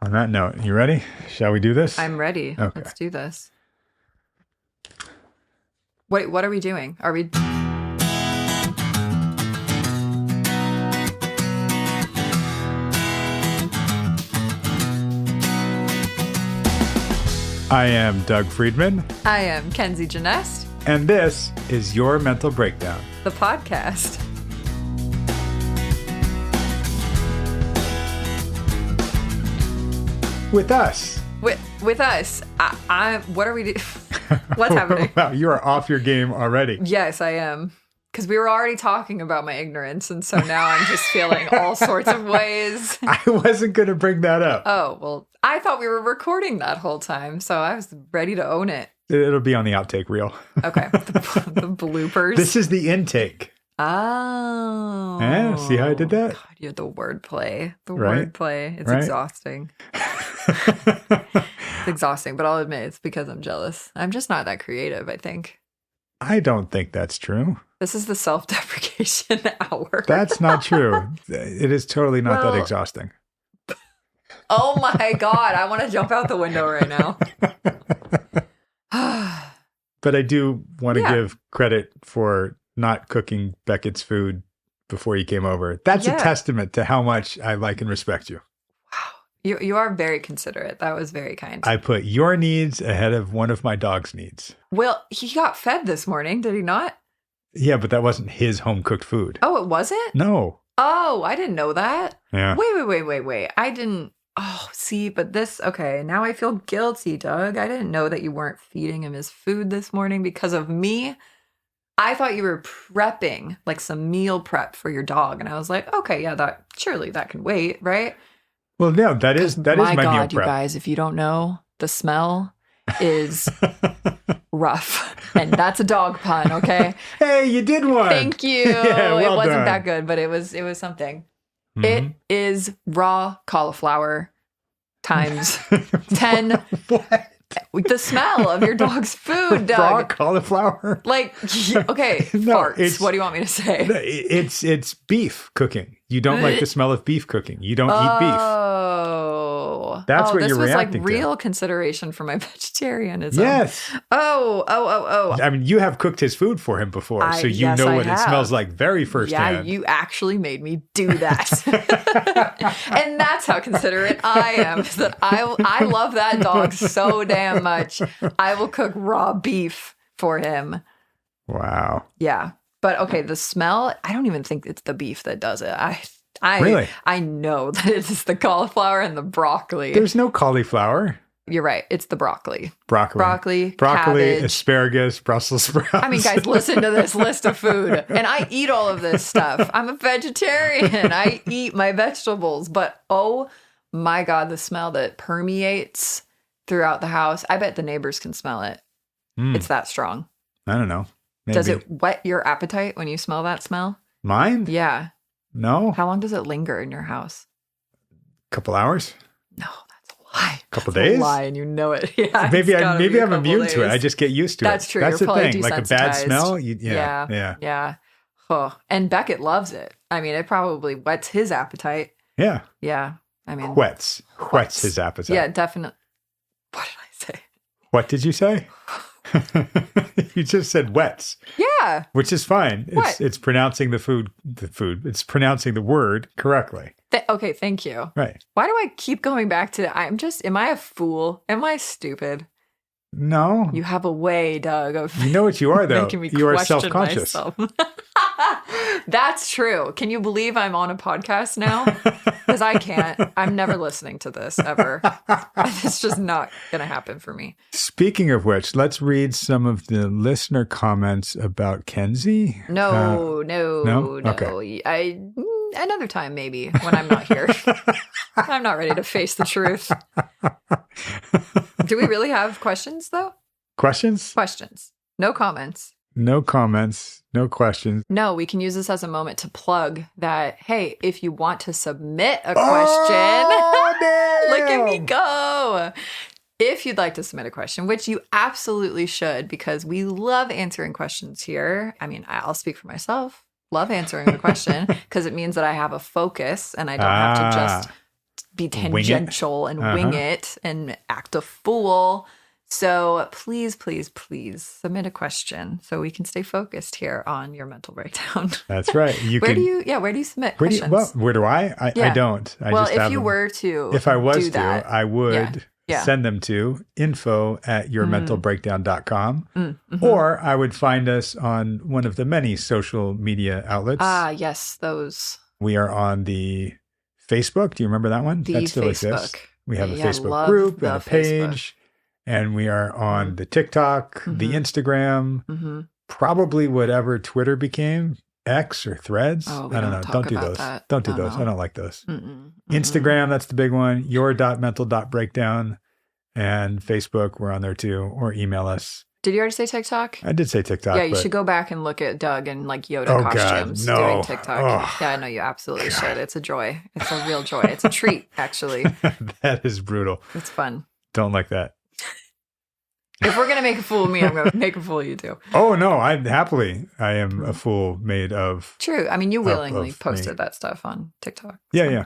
On that note, you ready? Shall we do this? I'm ready. Okay. Let's do this. What are we doing? Are we... I am Doug Friedman. I am Kenzie Janest, And this is Your Mental Breakdown. the podcast. With us. With us. What are we doing? What's happening? Wow, you are off your game already. Yes, I am. Because we were already talking about my ignorance, and so now I'm just feeling all sorts of ways. I wasn't going to bring that up. Oh, well, I thought we were recording that whole time, so I was ready to own it. It'll be on the outtake reel. Okay, the bloopers. This is the intake. Oh. Yeah, see how I did that? God, you have the wordplay. Right? Wordplay. It's Right? exhausting. It's exhausting, but I'll admit it's because I'm jealous. I'm just not that creative, I think. I don't think that's true. This is the self-deprecation hour. That's not true. It is totally not that Well- exhausting. Oh my God, I want to jump out the window right now. But I do want to Yeah. give credit for not cooking Beckett's food before you came over. That's Yeah. a testament to how much I like and respect you. You are very considerate. That was very kind. I put your needs ahead of one of my dog's needs. Well, he got fed this morning, did he not? Yeah, but that wasn't his home cooked food. Oh, it wasn't? No. Oh, I didn't know that. Yeah. Wait. I didn't. Oh, see, but this, okay, now I feel guilty, Doug. I didn't know that you weren't feeding him his food this morning because of me. I thought you were prepping, like some meal prep for your dog. And I was like, okay, yeah, surely that can wait, right? Well, no, that is my My meal God, you prep. guys, if you don't know, the smell is rough. And that's a dog pun, okay? Hey, you did one. Thank you. Yeah, well it wasn't done. that good, but it was something. Mhm. It is raw cauliflower times 10. What? The smell of your dog's food, Doug. Raw cauliflower? Like, okay, No, farts. it's- What do you want me to say? It's beef cooking. You don't like the smell of beef cooking. You don't eat beef. Oh, That's what this you're was reacting like to. real consideration for my vegetarianism. Yes. Oh. I mean, you have cooked his food for him before, so you yes, know I what have. it smells like very Yeah, firsthand. you actually made me do that. And that's how considerate I am. Is that I love that dog so damn much. I will cook raw beef for him. Wow. Yeah. But okay, the smell, I don't even think it's the beef that does it. Really? I know that it is the cauliflower and the broccoli. There's no cauliflower. You're right. It's the broccoli. Broccoli, Cabbage. asparagus, Brussels sprouts. I mean, guys, listen to this list of food. And I eat all of this stuff. I'm a vegetarian. I eat my vegetables. But oh my God, the smell that permeates throughout the house. I bet the neighbors can smell it. It's that strong. I don't know. Maybe. Does it whet your appetite when you smell that smell? Mine? Yeah. No. How long does it linger in your house? Couple hours? No, that's a lie. Couple That's days? a lie, and you know it. Yeah, Maybe it's gotta be maybe a I'm couple immune to it. days. I just get used to it. That's true. That's You're the probably thing. Like a bad desensitized. smell. Yeah. Yeah. Oh, and Beckett loves it. I mean, it probably whets his appetite. Yeah. Yeah. I mean, Whets his appetite. yeah, definitely. What did I say? What did you say? You just said wets, Yeah. which is fine. What? It's pronouncing the food. It's pronouncing the word correctly. Okay, thank you. Right. Why do I keep going back to am I a fool? Am I stupid? No. You have a way, Doug, of You know what you are, though. making me You are question self-conscious. myself. That's true. Can you believe I'm on a podcast now? Because I can't. I'm never listening to this ever. It's just not going to happen for me. Speaking of which, let's read some of the listener comments about Kenzie. No. Okay. Another time, maybe, when I'm not here. I'm not ready to face the truth. Do we really have questions, though? Questions? Questions. No comments. No comments. No questions. No, we can use this as a moment to plug that, hey, if you want to submit a question, Oh, look at me go. If you'd like to submit a question, which you absolutely should, because we love answering questions here. I mean, I'll speak for myself. Love answering the question because it means that I have a focus and I don't have to just be tangential and wing it and act a fool. So please, please, please submit a question so we can stay focused here on your mental breakdown. That's right. Where do you submit questions? Where do I? I don't. I just have if you them. were to, if I was do to, that, I would send them to info@yourmentalbreakdown.com, or I would find us on one of the many social media outlets. Yes, those. We are on the Facebook. Do you remember that one? That still exists. We have a Facebook group and a page. And we are on the TikTok, the Instagram, probably whatever Twitter became, X or Threads. Oh, I don't know. Don't do those. That. Don't do those. I don't like those. Instagram, that's the big one. Your.mental.breakdown. And Facebook, we're on there too. Or email us. Did you already say TikTok? I did say TikTok. Yeah, you should go back and look at Doug in like Yoda costumes doing TikTok. Oh, yeah, I know you absolutely should. It's a joy. It's a real joy. It's a treat, actually. That is brutal. It's fun. Don't like that. If we're going to make a fool of me, I'm going to make a fool of you too. Oh, no, I am a fool made of. True. I mean, you willingly posted that stuff on TikTok. Yeah.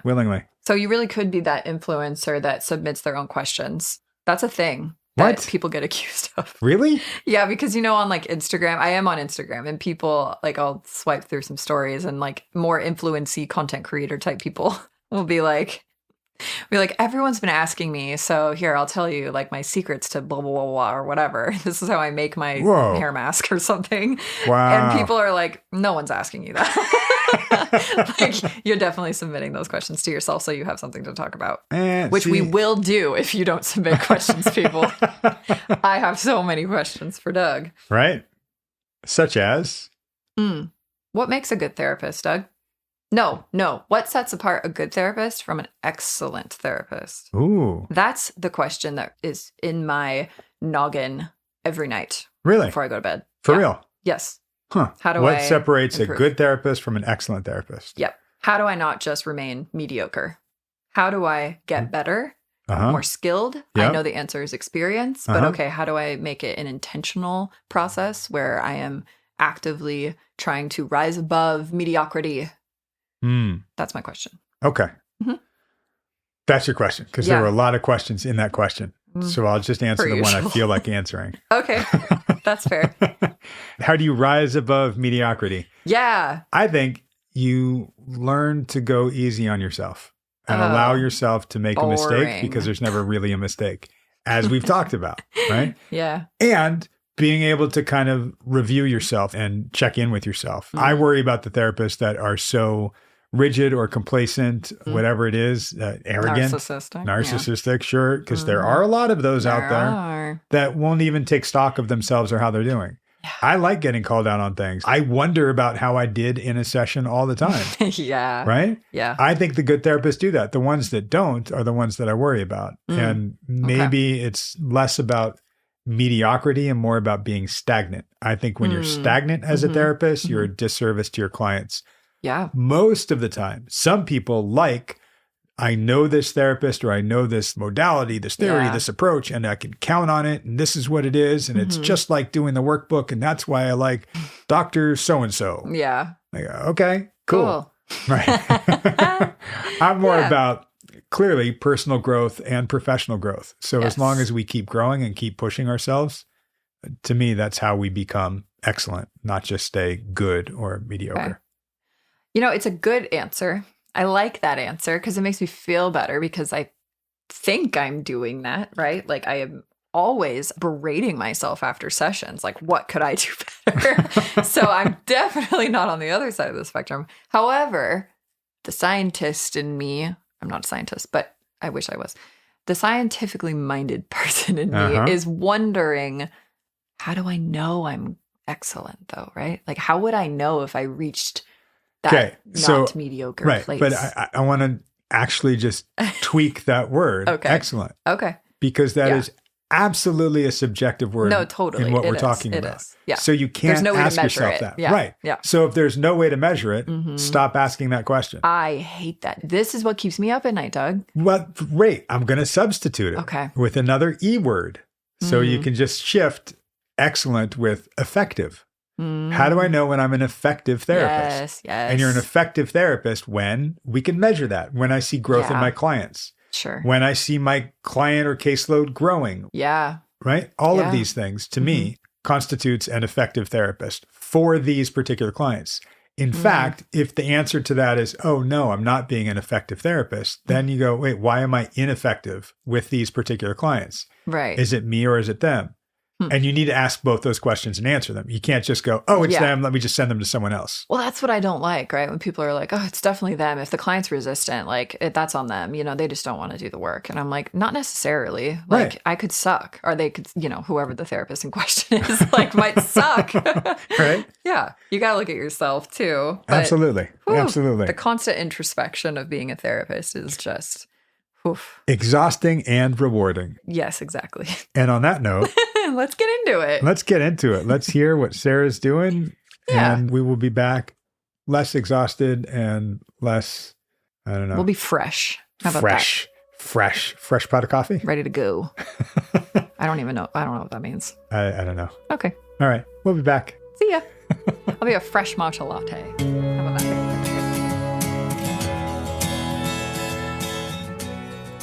Willingly. So you really could be that influencer that submits their own questions. That's a thing that people get accused of. Really? Yeah, because on like Instagram, I am on Instagram, and people, like, I'll swipe through some stories, and like more influence-y content creator type people will be like, everyone's been asking me, so here, I'll tell you like my secrets to blah, blah, blah, blah, or whatever. This is how I make my hair mask or something. Wow. And people are like, no one's asking you that. Like, you're definitely submitting those questions to yourself so you have something to talk about, which we will do if you don't submit questions, people. I have so many questions for Doug. Right? Such as? What makes a good therapist, Doug? No. What sets apart a good therapist from an excellent therapist? Ooh. That's the question that is in my noggin every night. Really? Before I go to bed. For real? Yes. Huh. What separates a good therapist from an excellent therapist? Yep. How do I not just remain mediocre? How do I get better, more skilled? Yep. I know the answer is experience, but okay, how do I make it an intentional process where I am actively trying to rise above mediocrity? That's my question. Okay. That's your question, because there were a lot of questions in that question. So I'll just answer the one I feel like answering. Okay. That's fair. How do you rise above mediocrity? Yeah. I think you learn to go easy on yourself and allow yourself to make a mistake, because there's never really a mistake, as we've talked about, right? Yeah. And being able to kind of review yourself and check in with yourself. I worry about the therapists that are so rigid or complacent, whatever it is, arrogant, narcissistic, sure, because there are a lot of those out there that won't even take stock of themselves or how they're doing. Yeah. I like getting called out on things. I wonder about how I did in a session all the time. Yeah. Right? Yeah. I think the good therapists do that. The ones that don't are the ones that I worry about. And maybe it's less about mediocrity and more about being stagnant. I think when you're stagnant as a therapist, you're a disservice to your clients. Yeah. Most of the time, some people I know this therapist, or I know this modality, this theory, this approach, and I can count on it. And this is what it is. And it's just like doing the workbook. And that's why I like Dr. So-and-so. Yeah. I go, okay, cool. Right. I'm more about clearly personal growth and professional growth. So as long as we keep growing and keep pushing ourselves, to me, that's how we become excellent, not just stay good or mediocre. Okay. It's a good answer. I like that answer because it makes me feel better, because I think I'm doing that, right? Like, I am always berating myself after sessions. Like, what could I do better? So I'm definitely not on the other side of the spectrum. However, the scientist in me, I'm not a scientist, but I wish I was. The scientifically minded person in me is wondering, how do I know I'm excellent though, right? Like, how would I know if I reached that not mediocre place? But I want to actually just tweak that word, excellent. Okay. Because that is absolutely a subjective word. No, totally. In what we're talking about. Is. Yeah. So you can't ask yourself that. Yeah. Right. Yeah. So if there's no way to measure it, stop asking that question. I hate that. This is what keeps me up at night, Doug. Well, great. I'm going to substitute it with another E word. So you can just shift excellent with effective. How do I know when I'm an effective therapist? Yes, yes. And you're an effective therapist when we can measure that. When I see growth in my clients. Sure. When I see my client or caseload growing. Yeah. Right? All of these things, to me, constitutes an effective therapist for these particular clients. In fact, if the answer to that is, oh, no, I'm not being an effective therapist, then you go, wait, why am I ineffective with these particular clients? Right. Is it me or is it them? And you need to ask both those questions and answer them. You can't just go, oh, it's them. Let me just send them to someone else. Well, that's what I don't like, right? When people are like, oh, it's definitely them. If the client's resistant, like that's on them. They just don't want to do the work. And I'm like, not necessarily. Like I could suck, or they could, whoever the therapist in question is, like might suck. Right? Yeah. You got to look at yourself too. But, absolutely. Absolutely. The constant introspection of being a therapist is just exhausting and rewarding. Yes, exactly. And on that note, let's get into it. Let's hear what Sarah's doing. Yeah. And we will be back less exhausted and less, I don't know. We'll be fresh. How about fresh. that? Fresh pot of coffee. Ready to go. I don't even know. I don't know what that means. I don't know. Okay. All right. We'll be back. See ya. I'll be a fresh matcha latte. How about that?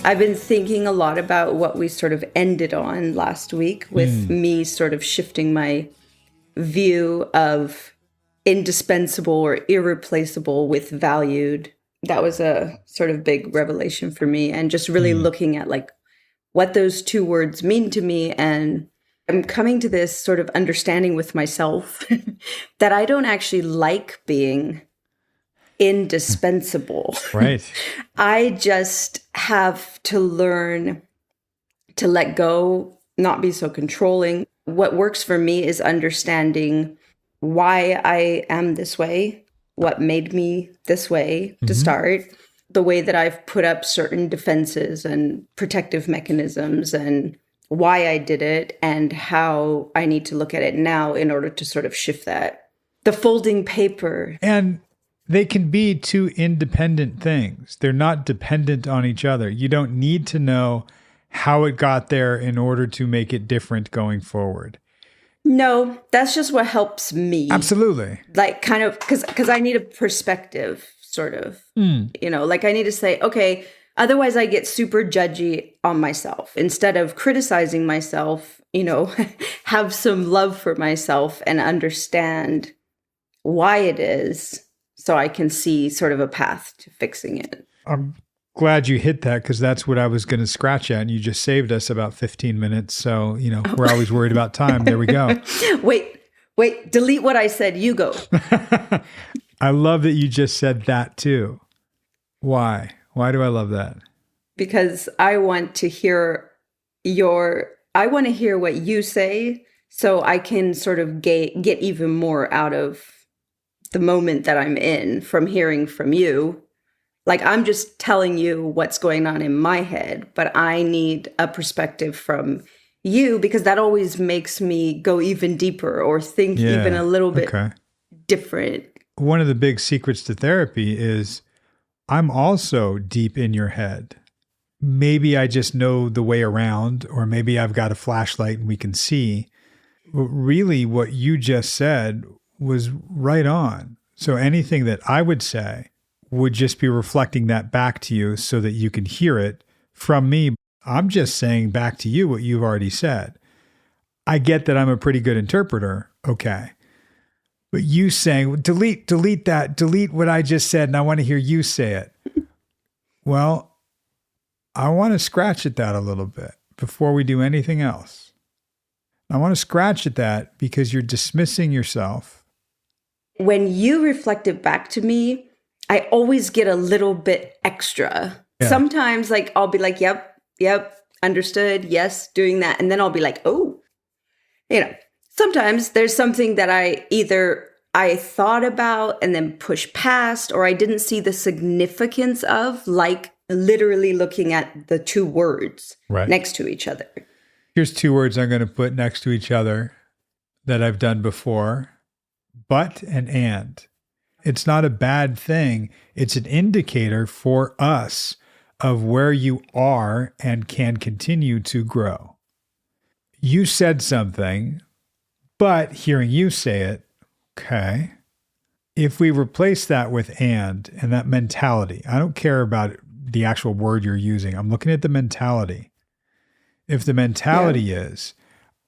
I've been thinking a lot about what we sort of ended on last week with me sort of shifting my view of indispensable or irreplaceable with valued. That was a sort of big revelation for me, and just really looking at like what those two words mean to me. And I'm coming to this sort of understanding with myself that I don't actually like being indispensable. Right. I just have to learn to let go, not be so controlling. What works for me is understanding why I am this way, what made me this way to start, the way that I've put up certain defenses and protective mechanisms, and why I did it, and how I need to look at it now in order to sort of shift that. The folding paper. And they can be two independent things. They're not dependent on each other. You don't need to know how it got there in order to make it different going forward. No, that's just what helps me. Absolutely. Like kind of, because I need a perspective, sort of. Like I need to say, okay, otherwise I get super judgy on myself. Instead of criticizing myself, have some love for myself and understand why it is, so I can see sort of a path to fixing it. I'm glad you hit that, because that's what I was going to scratch at, and you just saved us about 15 minutes. So, we're always worried about time. There we go. Wait, delete what I said. You go. I love that you just said that too. Why? Why do I love that? Because I want to hear what you say, so I can sort of get even more out of the moment that I'm in from hearing from you. Like I'm just telling you what's going on in my head, but I need a perspective from you, because that always makes me go even deeper or think even a little bit different. One of the big secrets to therapy is I'm also deep in your head. Maybe I just know the way around, or maybe I've got a flashlight and we can see. But really what you just said was right on. So anything that I would say would just be reflecting that back to you so that you can hear it from me. I'm just saying back to you what you've already said. I get that I'm a pretty good interpreter. Okay. But you saying, delete that, delete what I just said, and I want to hear you say it. Well, I want to scratch at that a little bit before we do anything else. I want to scratch at that because you're dismissing yourself. When you reflect it back to me, I always get a little bit extra. Yeah. Sometimes I'll be like, yep, understood. Yes, doing that. And then I'll be like, oh, sometimes there's something that I thought about and then pushed past, or I didn't see the significance of, like literally looking at the two words next to each other. Here's two words I'm going to put next to each other that I've done before. But and and. It's not a bad thing. It's an indicator for us of where you are and can continue to grow. You said something, but hearing you say it Okay. If we replace that with and that mentality, I don't care about the actual word you're using. I'm looking at the mentality. If the mentality is,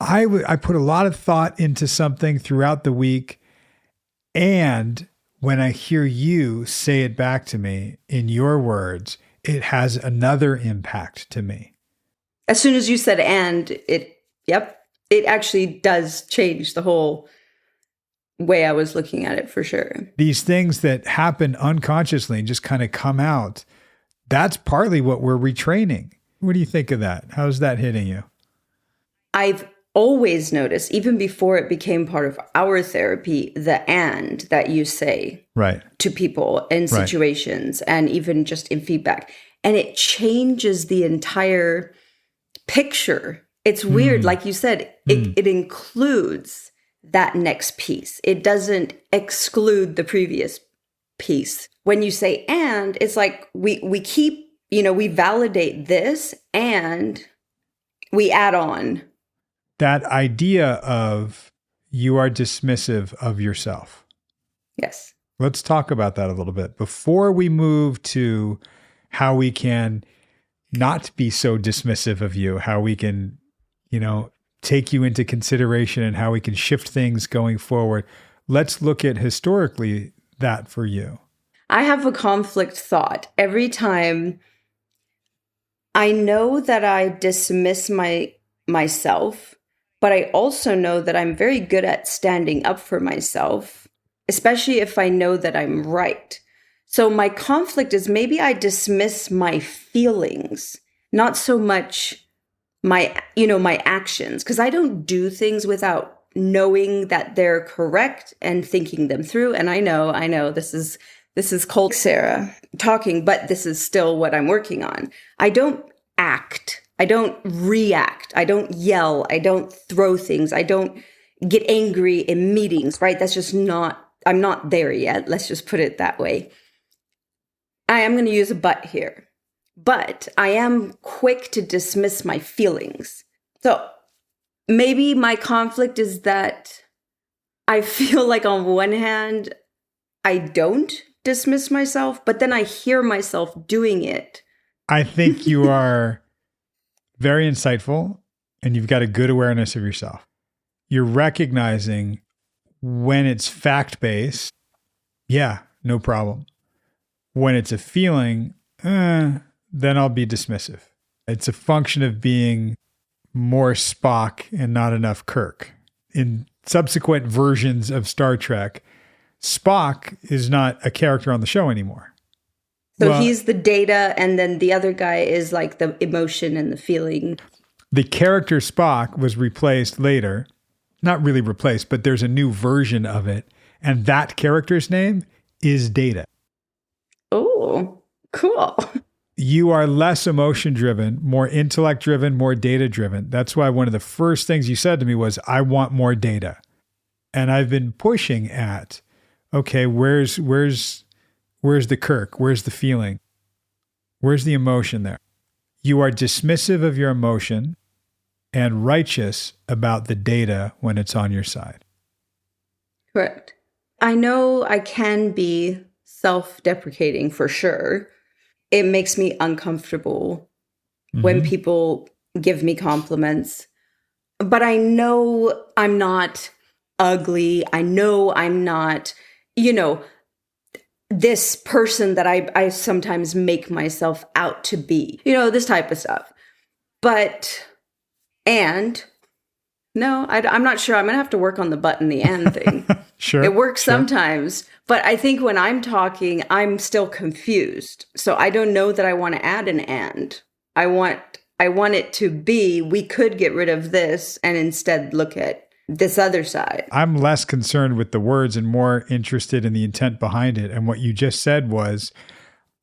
I put a lot of thought into something throughout the week, and when I hear you say it back to me in your words, it has another impact to me. As soon as you said and, it actually does change the whole way I was looking at it for sure. These things that happen unconsciously and just kind of come out, that's partly what we're retraining. What do you think of that? How's that hitting you? I've always noticed, even before it became part of our therapy, the and that you say to people in situations and even just in feedback. And it changes the entire picture. It's weird. Like you said, it includes that next piece. It doesn't exclude the previous piece. When you say and, it's like we keep, we validate this and we add on. That idea of you are dismissive of yourself. Yes. Let's talk about that a little bit before we move to how we can not be so dismissive of you, how we can, take you into consideration and how we can shift things going forward. Let's look at historically that for you. I have a conflict thought every time I know that I dismiss myself, but I also know that I'm very good at standing up for myself, especially if I know that I'm right. So my conflict is maybe I dismiss my feelings, not so much my actions, because I don't do things without knowing that they're correct and thinking them through. And I know this is cold Sarah talking, but this is still what I'm working on. I don't act. I don't react. I don't yell. I don't throw things. I don't get angry in meetings, right? That's just I'm not there yet. Let's just put it that way. I am going to use a but here. But I am quick to dismiss my feelings. So maybe my conflict is that I feel like on one hand, I don't dismiss myself, but then I hear myself doing it. I think you are very insightful and you've got a good awareness of yourself. You're recognizing when it's fact-based, yeah, no problem. When it's a feeling, then I'll be dismissive. It's a function of being more Spock and not enough Kirk. In subsequent versions of Star Trek, Spock is not a character on the show anymore. So he's the data, and then the other guy is like the emotion and the feeling. The character Spock was replaced later. Not really replaced, but there's a new version of it. And that character's name is Data. Oh, cool. You are less emotion-driven, more intellect-driven, more data-driven. That's why one of the first things you said to me was, I want more data. And I've been pushing at, okay, where's the Kirk? Where's the feeling? Where's the emotion there? You are dismissive of your emotion and righteous about the data when it's on your side. Correct. I know I can be self-deprecating for sure. It makes me uncomfortable when people give me compliments. But I know I'm not ugly. I know I'm not, this person that I sometimes make myself out to be, this type of stuff. But, no, I'm not sure. I'm going to have to work on the but and the and thing. Sure. It works sometimes. But I think when I'm talking, I'm still confused. So I don't know that I want to add an and. I want it to be, we could get rid of this and instead look at this other side. I'm less concerned with the words and more interested in the intent behind it. And what you just said was,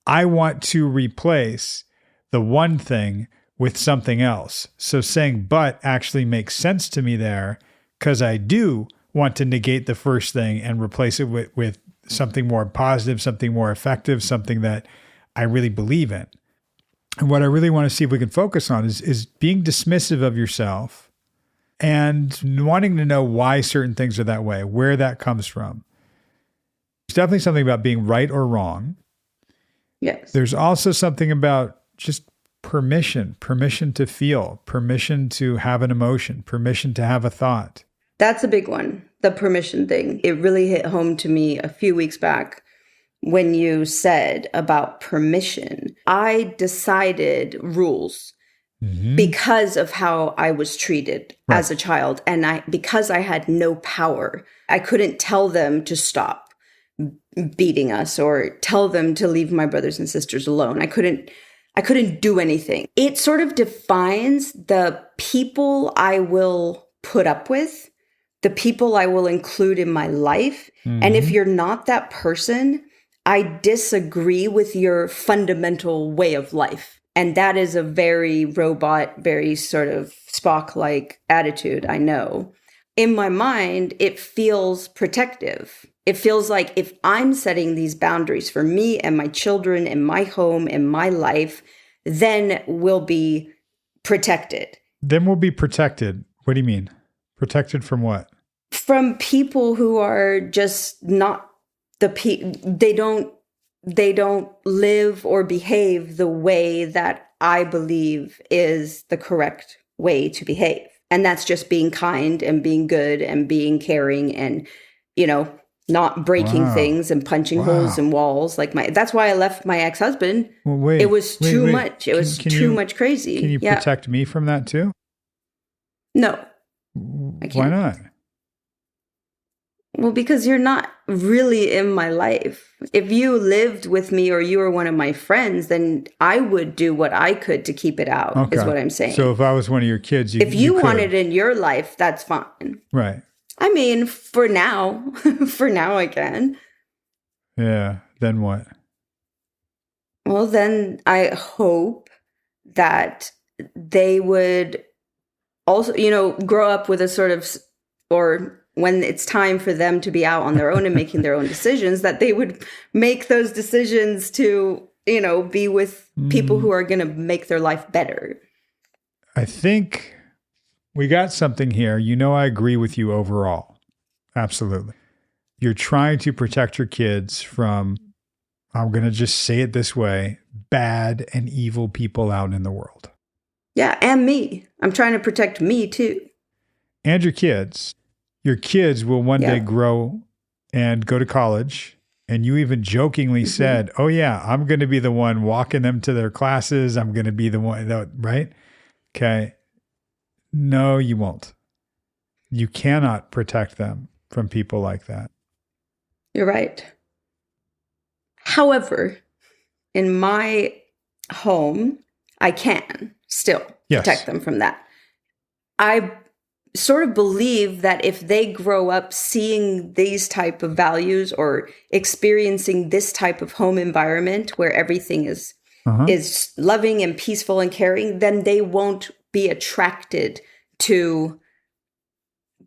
I want to replace the one thing with something else. So saying but actually makes sense to me there, because I do want to negate the first thing and replace it with something more positive, something more effective, something that I really believe in. And what I really want to see if we can focus on is being dismissive of yourself and wanting to know why certain things are that way, where that comes from. There's definitely something about being right or wrong. Yes. There's also something about just permission to feel, permission to have an emotion, permission to have a thought. That's a big one, the permission thing. It really hit home to me a few weeks back when you said about permission. I decided rules because of how I was treated as a child. And because I had no power, I couldn't tell them to stop beating us or tell them to leave my brothers and sisters alone. I couldn't do anything. It sort of defines the people I will put up with, the people I will include in my life. And if you're not that person, I disagree with your fundamental way of life. And that is a very robot, very sort of Spock-like attitude, I know. In my mind, it feels protective. It feels like if I'm setting these boundaries for me and my children and my home and my life, then we'll be protected. Then we'll be protected. What do you mean? Protected from what? From people who are just not they don't live or behave the way that I believe is the correct way to behave. And that's just being kind and being good and being caring and, not breaking things and punching holes in walls. That's why I left my ex-husband. Well, wait, it was too much. It was too much crazy. Can you protect me from that too? No. I can't. Why not? Well, because you're not really in my life. If you lived with me or you were one of my friends, then I would do what I could to keep it out, is what I'm saying. So if I was one of your kids, if you want it in your life, that's fine. Right. I mean, for now I can. Yeah. Then what? Well, then I hope that they would also, grow up with a sort of, or when it's time for them to be out on their own and making their own decisions, that they would make those decisions to, be with people who are going to make their life better. I think we got something here. I agree with you overall. Absolutely. You're trying to protect your kids from, I'm going to just say it this way, bad and evil people out in the world. Yeah, and me. I'm trying to protect me too. And your kids. Your kids will one day grow and go to college. And you even jokingly said, oh yeah, I'm going to be the one walking them to their classes. I'm going to be the one, right? Okay. No, you won't. You cannot protect them from people like that. You're right. However, in my home, I can still protect them from that. I sort of believe that if they grow up seeing these type of values or experiencing this type of home environment where everything is loving and peaceful and caring, then they won't be attracted to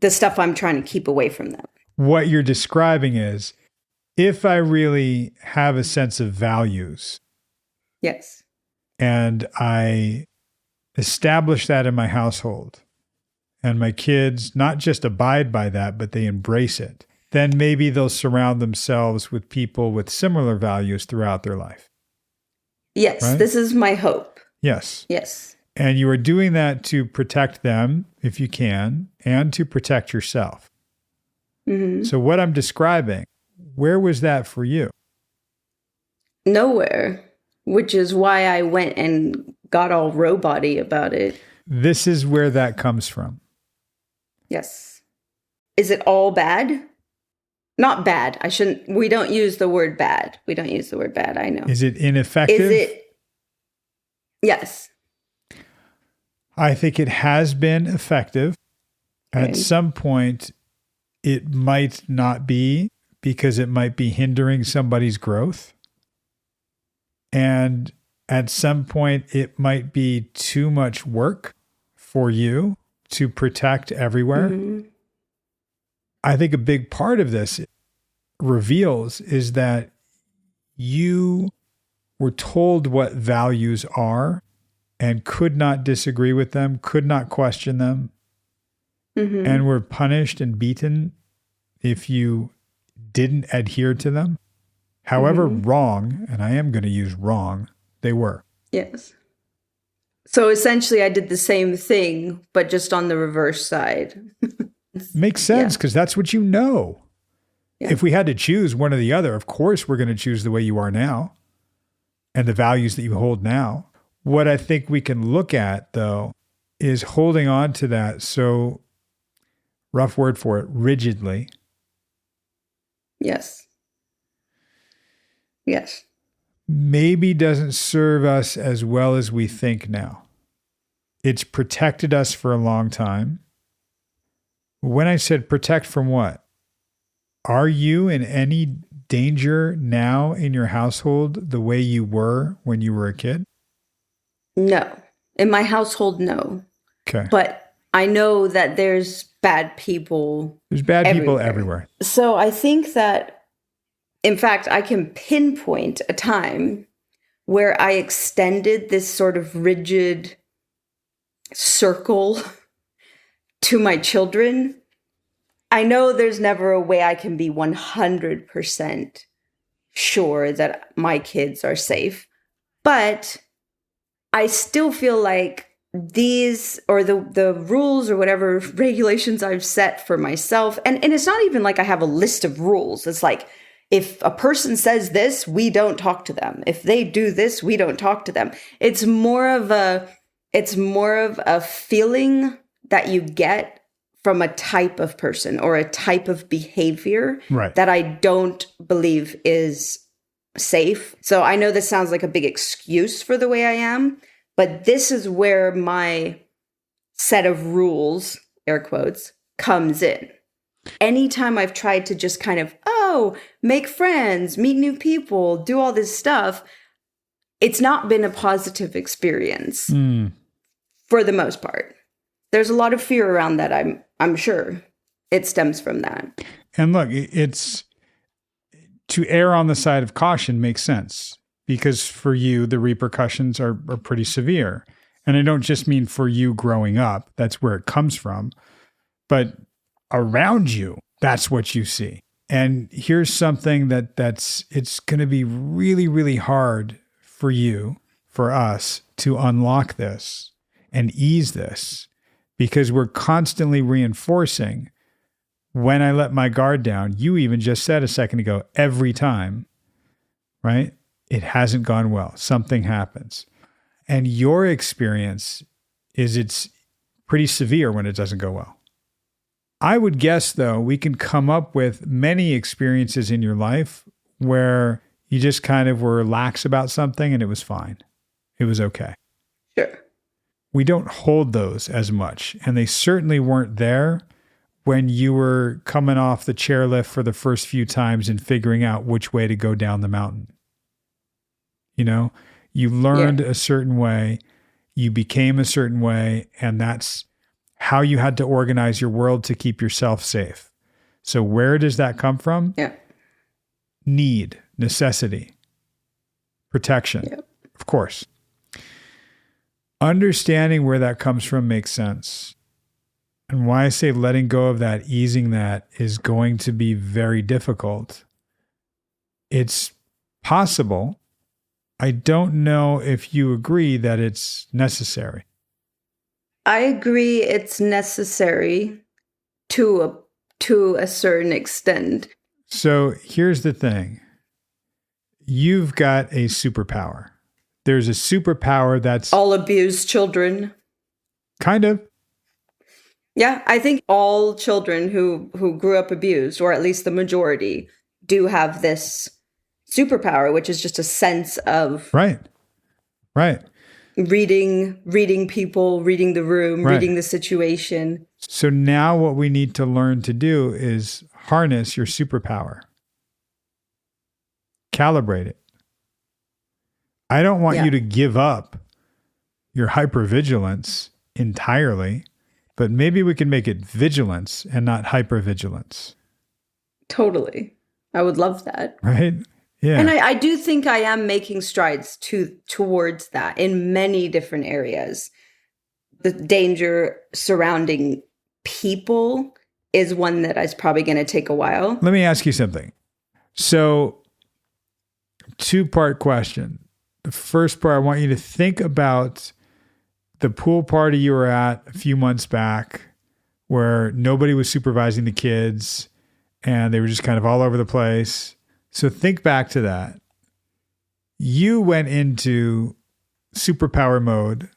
the stuff I'm trying to keep away from them. What you're describing is, if I really have a sense of values, yes, and I establish that in my household, and my kids not just abide by that, but they embrace it, then maybe they'll surround themselves with people with similar values throughout their life. Yes, right? This is my hope. Yes. Yes. And you are doing that to protect them, if you can, and to protect yourself. Mm-hmm. So what I'm describing, where was that for you? Nowhere, which is why I went and got all robot-y about it. This is where that comes from. Yes. Is it all bad? Not bad. We don't use the word bad. We don't use the word bad, I know. Is it ineffective? Is it? Yes. I think it has been effective. Okay. At some point, it might not be, because it might be hindering somebody's growth. And at some point, it might be too much work for you to protect everywhere. Mm-hmm. I think a big part of this reveals is that you were told what values are and could not disagree with them, could not question them. and were punished and beaten if you didn't adhere to them, however wrong, and I am going to use wrong, they were. Yes. So essentially I did the same thing, but just on the reverse side. Makes sense, because that's what you know. Yeah. If we had to choose one or the other, of course we're going to choose the way you are now and the values that you hold now. What I think we can look at, though, is holding on to that, so rough word for it, rigidly. Yes. Yes. Maybe doesn't serve us as well as we think now. It's protected us for a long time. When I said protect from what? Are you in any danger now in your household the way you were when you were a kid? No. In my household, no. Okay. But I know that there's bad people. There's bad people everywhere. So I think that, in fact, I can pinpoint a time where I extended this sort of rigid circle to my children. I know there's never a way I can be 100% sure that my kids are safe, but I still feel like these, or the rules or whatever regulations I've set for myself, and it's not even like I have a list of rules. It's like, if a person says this, we don't talk to them. If they do this, we don't talk to them. It's more of a feeling that you get from a type of person or a type of behavior that I don't believe is safe. So I know this sounds like a big excuse for the way I am, but this is where my set of rules, air quotes, comes in. Anytime I've tried to just kind of, make friends, meet new people, do all this stuff, it's not been a positive experience for the most part. There's a lot of fear around that, I'm sure. It stems from that. And look, it's to err on the side of caution makes sense, because for you, the repercussions are pretty severe. And I don't just mean for you growing up, that's where it comes from, but around you, that's what you see. And here's something it's going to be really, really hard for you, for us to unlock this and ease this, because we're constantly reinforcing, when I let my guard down, you even just said a second ago, every time, right? It hasn't gone well. Something happens. And your experience is it's pretty severe when it doesn't go well. I would guess, though, we can come up with many experiences in your life where you just kind of were lax about something and it was fine. It was okay. Sure. We don't hold those as much. And they certainly weren't there when you were coming off the chairlift for the first few times and figuring out which way to go down the mountain. You know, you learned a certain way, you became a certain way, and that's how you had to organize your world to keep yourself safe. So where does that come from? Yeah. Need, necessity, protection, of course. Understanding where that comes from makes sense. And why I say letting go of that, easing that, is going to be very difficult. It's possible. I don't know if you agree that it's necessary. I agree it's necessary to a certain extent. So here's the thing. You've got a superpower. There's a superpower that's... all abused children. Kind of. Yeah, I think all children who grew up abused, or at least the majority, do have this superpower, which is just a sense of... Right. Reading people, reading the room, reading the situation. So now what we need to learn to do is harness your superpower. Calibrate it. I don't want you to give up your hypervigilance entirely, but maybe we can make it vigilance and not hypervigilance. Totally. I would love that. Right? Yeah. And I do think I am making strides towards that in many different areas. The danger surrounding people is one that is probably going to take a while. Let me ask you something. So, two-part question. The first part, I want you to think about the pool party you were at a few months back where nobody was supervising the kids and they were just kind of all over the place. So think back to that. You went into superpower mode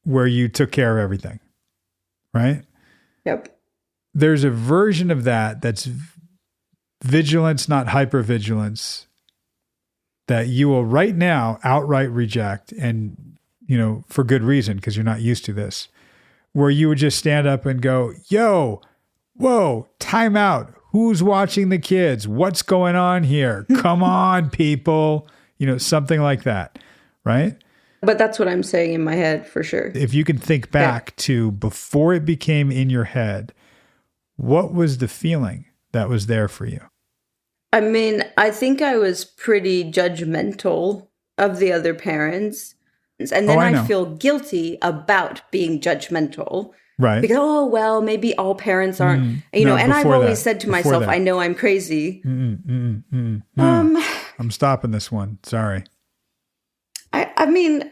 where you took care of everything, right? Yep. There's a version of that that's vigilance, not hypervigilance, that you will right now outright reject, and for good reason, because you're not used to this, where you would just stand up and go, yo, whoa, time out. Who's watching the kids? What's going on here? Come on, people. Something like that, right? But that's what I'm saying in my head for sure. If you can think back to before it became in your head, what was the feeling that was there for you? I mean, I think I was pretty judgmental of the other parents. And then I feel guilty about being judgmental. Right. Because, well, maybe all parents aren't, and I've always said to myself, I know I'm crazy. I'm stopping this one. Sorry. I mean,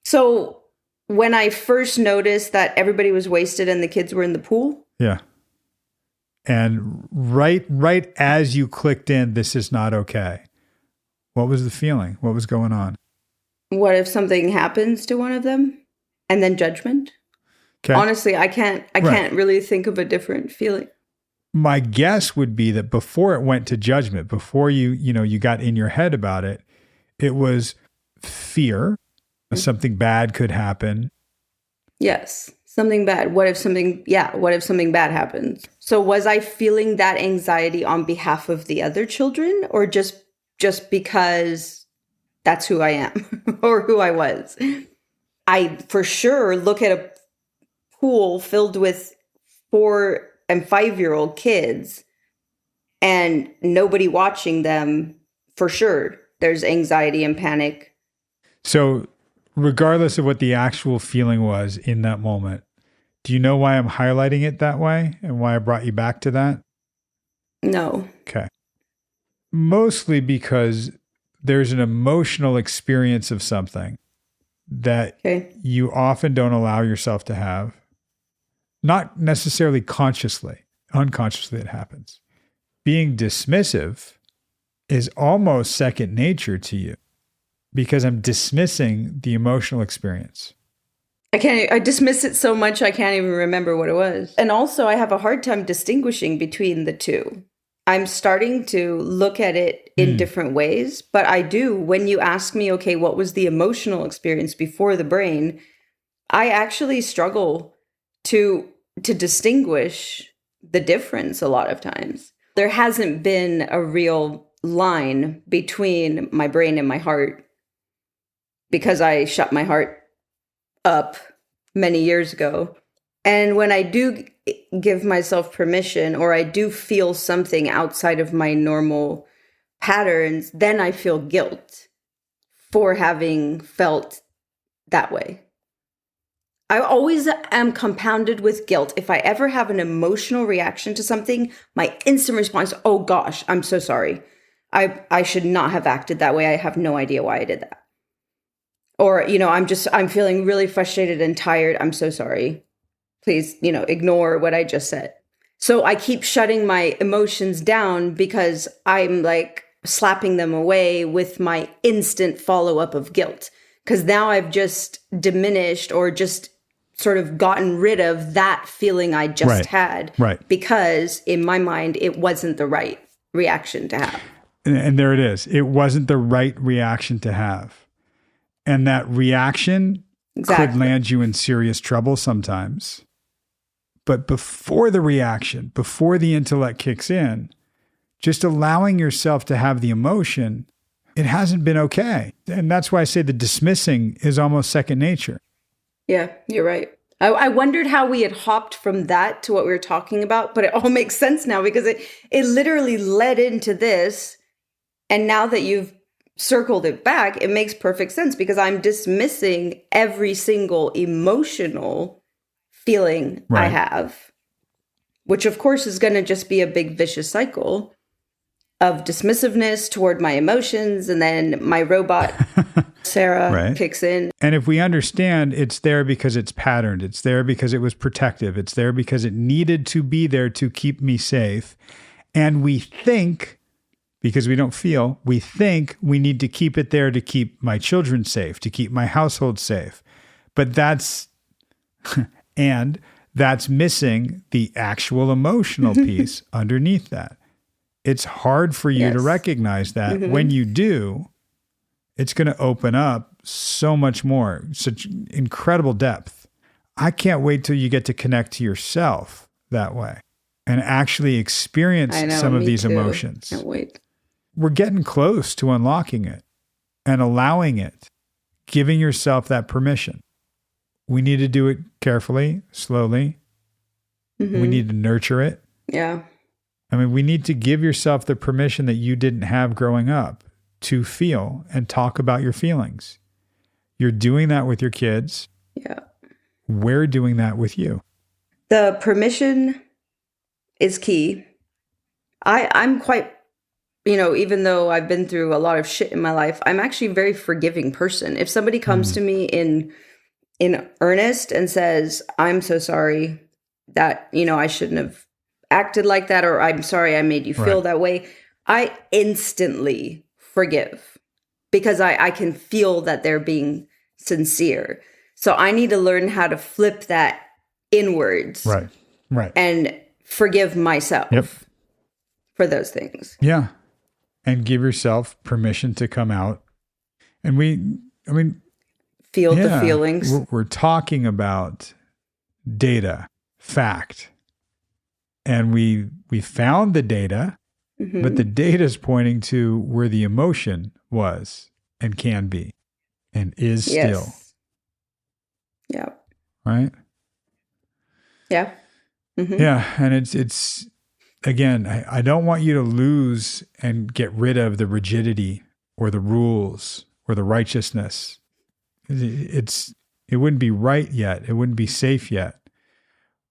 so when I first noticed that everybody was wasted and the kids were in the pool. Yeah. And right as you clicked in, this is not okay. What was the feeling? What was going on? What if something happens to one of them? And then judgment? Okay. Honestly, I can't really think of a different feeling. My guess would be that before it went to judgment, before you got in your head about it, it was fear. Something bad could happen. Yes. Something bad. What if something bad happens? So was I feeling that anxiety on behalf of the other children, or just because that's who I am or who I was? I for sure look at a pool filled with 4 and 5-year-old kids and nobody watching them. For sure, there's anxiety and panic. So regardless of what the actual feeling was in that moment, do you know why I'm highlighting it that way and why I brought you back to that? No. Okay. Mostly because there's an emotional experience of something that you often don't allow yourself to have. Not necessarily consciously. Unconsciously it happens. Being dismissive is almost second nature to you because I'm dismissing the emotional experience. I dismiss it so much I can't even remember what it was. And also I have a hard time distinguishing between the two. I'm starting to look at it in different ways, but I do. When you ask me, okay, what was the emotional experience before the brain? I actually struggle to distinguish the difference a lot of times. There hasn't been a real line between my brain and my heart because I shut my heart up many years ago. And when I do give myself permission, or I do feel something outside of my normal patterns, then I feel guilt for having felt that way. I always am compounded with guilt. If I ever have an emotional reaction to something, my instant response, oh gosh, I'm so sorry. I should not have acted that way. I have no idea why I did that. Or, I'm feeling really frustrated and tired. I'm so sorry. Please, ignore what I just said. So I keep shutting my emotions down because I'm like slapping them away with my instant follow-up of guilt. Because now I've just diminished or just sort of gotten rid of that feeling I just had. Right. Because in my mind, it wasn't the right reaction to have. And there it is. It wasn't the right reaction to have. And that reaction could land you in serious trouble sometimes. But before the reaction, before the intellect kicks in, just allowing yourself to have the emotion, it hasn't been okay. And that's why I say the dismissing is almost second nature. Yeah, you're right. I wondered how we had hopped from that to what we were talking about, but it all makes sense now because it literally led into this. And now that you've circled it back, it makes perfect sense because I'm dismissing every single emotional feeling I have. which of course is going to just be a big vicious cycle of dismissiveness toward my emotions. And then my robot, Sarah, kicks in. And if we understand it's there because it's patterned, it's there because it was protective, it's there because it needed to be there to keep me safe. And we think, because we don't feel, we think we need to keep it there to keep my children safe, to keep my household safe. But that's missing the actual emotional piece underneath that. It's hard for you to recognize that. When you do, it's going to open up so much more, such incredible depth. I can't wait till you get to connect to yourself that way and actually experience some of these emotions. Can't wait. We're getting close to unlocking it and allowing it, giving yourself that permission. We need to do it carefully, slowly. We need to nurture it. Yeah. I mean, we need to give yourself the permission that you didn't have growing up to feel and talk about your feelings. You're doing that with your kids. Yeah. We're doing that with you. The permission is key. I'm quite, even though I've been through a lot of shit in my life, I'm actually a very forgiving person. If somebody comes to me in earnest and says, I'm so sorry that, I shouldn't have acted like that, or I'm sorry I made you feel that way, I instantly forgive because I can feel that they're being sincere. So I need to learn how to flip that inwards. Right. And forgive myself for those things. Yeah. And give yourself permission to come out. And feel the feelings. We're talking about data, fact. And we found the data, but the data is pointing to where the emotion was and can be and is still. Yeah. Right? Yeah. Yeah. And it's again, I don't want you to lose and get rid of the rigidity or the rules or the righteousness. It wouldn't be right yet. It wouldn't be safe yet.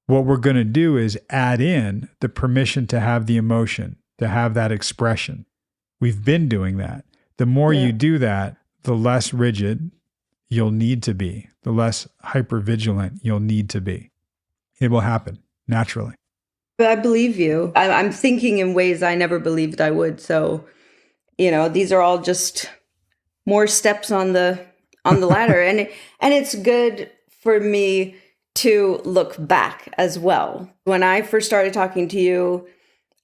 What we're going to do is add in the permission to have the emotion, to have that expression. We've been doing that. The more you do that, the less rigid you'll need to be, the less hypervigilant you'll need to be. It will happen naturally. But I believe you. I'm thinking in ways I never believed I would. So, these are all just more steps on the ladder. And it's good for me to look back as well. When I first started talking to you,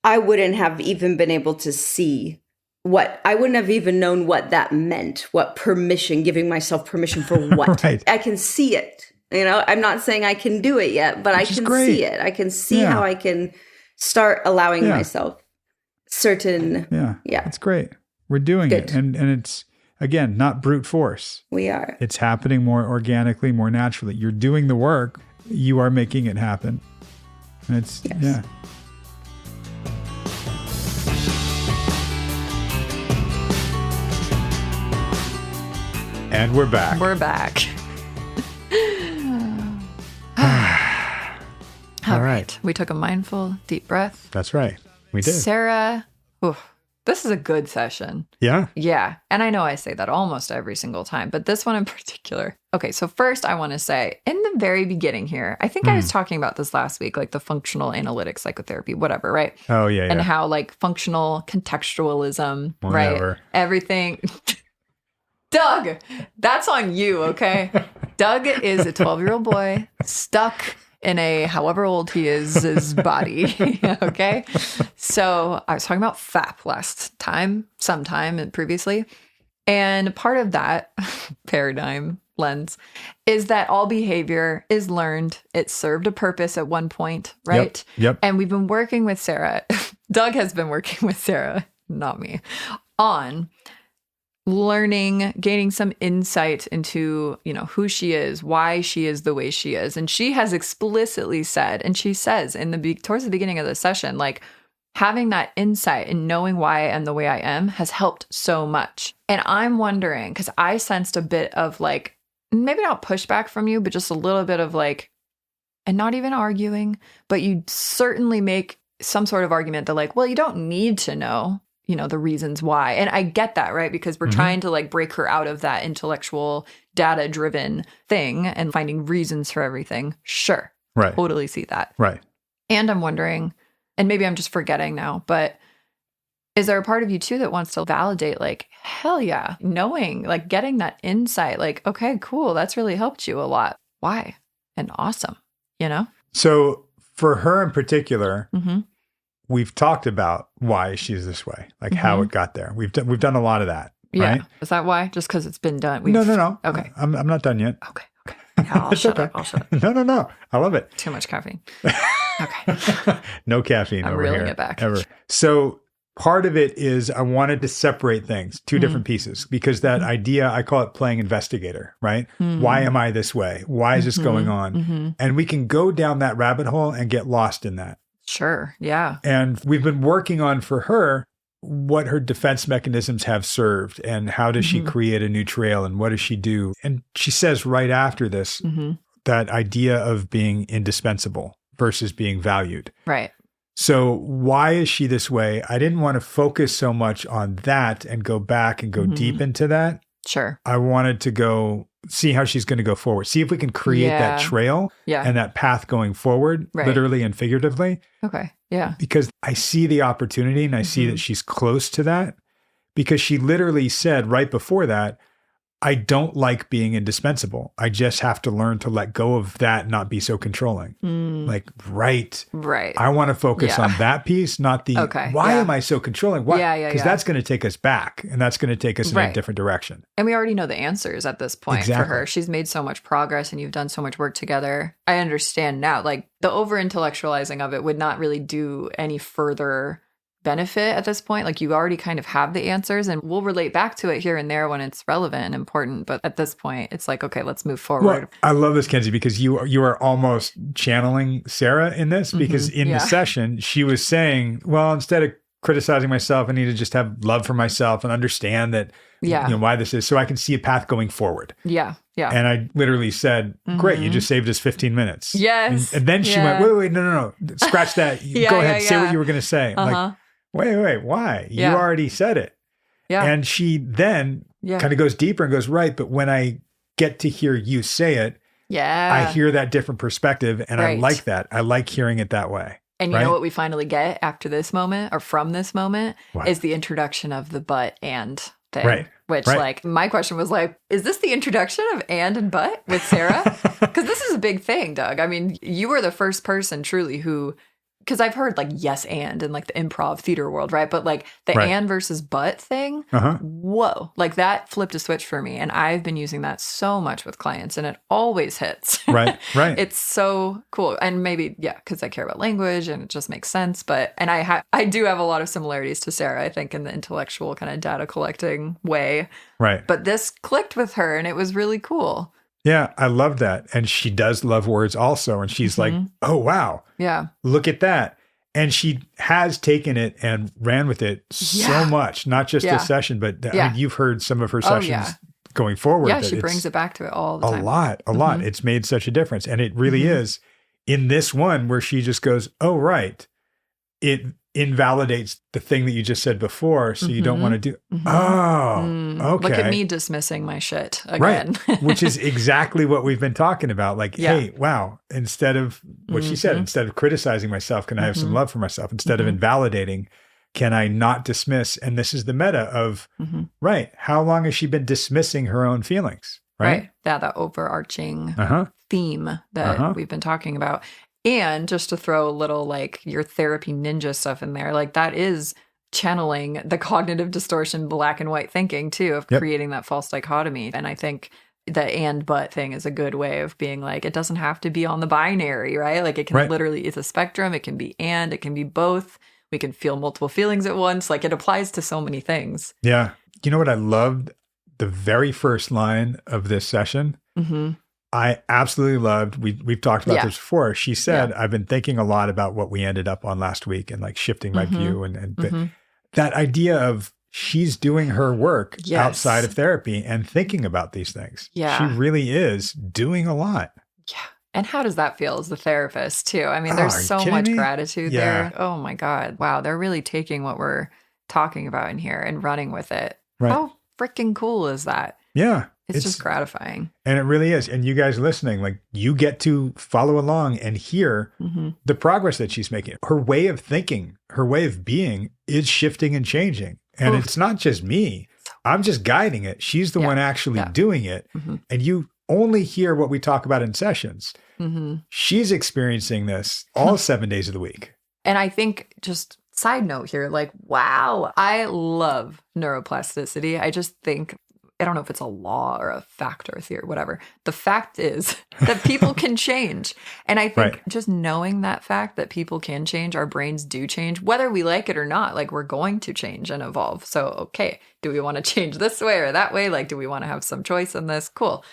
I wouldn't have even been able to see I wouldn't have even known what that meant, what permission, giving myself permission for what. I can see it. I'm not saying I can do it yet, but I can see it. I can see how I can start allowing myself certain. Yeah. It's great. We're doing it. And it's, again, not brute force. We are. It's happening more organically, more naturally. You're doing the work. You are making it happen. And it's, And we're back. We're back. All right. We took a mindful, deep breath. That's right. We did. Sarah, this is a good session. Yeah? Yeah. And I know I say that almost every single time, but this one in particular. Okay, so first I want to say, in the very beginning here, I think I was talking about this last week, like the functional analytic psychotherapy, whatever, right? Oh, yeah. And how like functional contextualism, whatever. Right? Everything. Doug, that's on you, okay? Doug is a 12-year-old boy stuck in a however old he is his body, okay? So I was talking about FAP sometime and previously. And part of that paradigm lens is that all behavior is learned. It served a purpose at one point, right? Yep. And we've been working with Sarah. Doug has been working with Sarah, not me, on learning, gaining some insight into, who she is, why she is the way she is. And she has explicitly said, and she says towards the beginning of the session, like having that insight and knowing why I am the way I am has helped so much. And I'm wondering, because I sensed a bit of like, maybe not pushback from you, but just a little bit of like, and not even arguing, but you certainly make some sort of argument that like, well, you don't need to know, the reasons why. And I get that, right? Because we're trying to like break her out of that intellectual, data-driven thing and finding reasons for everything. Sure. Right. Totally see that. Right. And I'm wondering, and maybe I'm just forgetting now, but is there a part of you too that wants to validate, like, hell yeah, knowing, like getting that insight, like, okay, cool, that's really helped you a lot. Why? And awesome, So for her in particular, we've talked about why she's this way, like how it got there. We've done a lot of that. Right? Yeah. Is that why? Just because it's been done? No. Okay. I'm not done yet. Okay. Yeah, I'll shut up. No. I love it. Too much caffeine. Okay. No caffeine I'm over reeling here. It back. Ever. So part of it is I wanted to separate things, two different pieces, because that idea, I call it playing investigator, right? Why am I this way? Why is this going on? And we can go down that rabbit hole and get lost in that. Sure. Yeah. And we've been working on for her what her defense mechanisms have served and how does she create a new trail and what does she do? And she says right after this, that idea of being indispensable versus being valued. Right. So why is she this way? I didn't want to focus so much on that and go back and go deep into that. Sure. I wanted to go see how she's going to go forward. See if we can create that trail and that path going forward, literally and figuratively. Okay. Yeah. Because I see the opportunity and I see that she's close to that, because she literally said right before that, I don't like being indispensable. I just have to learn to let go of that, not be so controlling. Like, right. I want to focus on that piece, not the, why am I so controlling? Why? Because that's going to take us back and that's going to take us in a different direction. And we already know the answers at this point for her. She's made so much progress and you've done so much work together. I understand now, like the over-intellectualizing of it would not really do any further benefit at this point. Like you already kind of have the answers and we'll relate back to it here and there when it's relevant and important. But at this point, it's like, okay, let's move forward. Well, I love this, Kenzie, because you are almost channeling Sarah in this, because in the session, she was saying, well, instead of criticizing myself, I need to just have love for myself and understand that, why this is, so I can see a path going forward. Yeah. And I literally said, great, you just saved us 15 minutes. Yes. And then she went, wait, no. Scratch that. Go ahead, say what you were going to say. I'm like, wait, why? You already said it. Yeah. And she then kind of goes deeper and goes, right, but when I get to hear you say it, I hear that different perspective and I like that. I like hearing it that way. And you know what we finally get after this moment or from this moment is the introduction of the but and thing. Right. Which like my question was like, is this the introduction of and but with Sarah? Because this is a big thing, Doug. I mean, you were the first person truly who, because I've heard like yes and in like the improv theater world, right? But like the and versus but thing, whoa, like that flipped a switch for me. And I've been using that so much with clients and it always hits. Right. It's so cool. And maybe, because I care about language and it just makes sense. But, and I do have a lot of similarities to Sarah, I think, in the intellectual kind of data collecting way. Right. But this clicked with her and it was really cool. Yeah, I love that. And she does love words also. And she's like, oh, wow. Yeah. Look at that. And she has taken it and ran with it so much, not just this session, but I mean, you've heard some of her sessions going forward. Yeah, she brings it back to it all the time. A lot. It's made such a difference. And it really is in this one where she just goes, oh, right. It invalidates the thing that you just said before. So you don't want to do. Oh, okay. Look at me dismissing my shit again. Right. Which is exactly what we've been talking about. Like, hey, wow. Instead of what she said, instead of criticizing myself, can I have some love for myself? Instead of invalidating, can I not dismiss? And this is the meta of, how long has she been dismissing her own feelings? Right. Yeah, that overarching theme that we've been talking about. And just to throw a little like your therapy ninja stuff in there, like that is channeling the cognitive distortion, black and white thinking too, of creating that false dichotomy. And I think the and but thing is a good way of being like, it doesn't have to be on the binary, right? Like it can literally, it's a spectrum. It can be and, it can be both. We can feel multiple feelings at once. Like it applies to so many things. Yeah. You know what I loved? The very first line of this session. I absolutely loved, we've talked about this before. She said, I've been thinking a lot about what we ended up on last week and like shifting my view and that idea of she's doing her work outside of therapy and thinking about these things. Yeah. She really is doing a lot. Yeah. And how does that feel as a therapist too? I mean, there's so much gratitude there. Oh my God. Wow. They're really taking what we're talking about in here and running with it. Right. How freaking cool is that? Yeah. It's just gratifying. And it really is. And you guys listening, like you get to follow along and hear the progress that she's making. Her way of thinking, her way of being is shifting and changing. And it's not just me. I'm just guiding it. She's the one actually doing it. And you only hear what we talk about in sessions. She's experiencing this all 7 days of the week. And I think just side note here, like, wow, I love neuroplasticity. I just think, I don't know if it's a law or a fact or a theory, whatever. The fact is that people can change. And I think just knowing that fact that people can change, our brains do change, whether we like it or not, like we're going to change and evolve. So, okay, do we want to change this way or that way? Like, do we want to have some choice in this? Cool.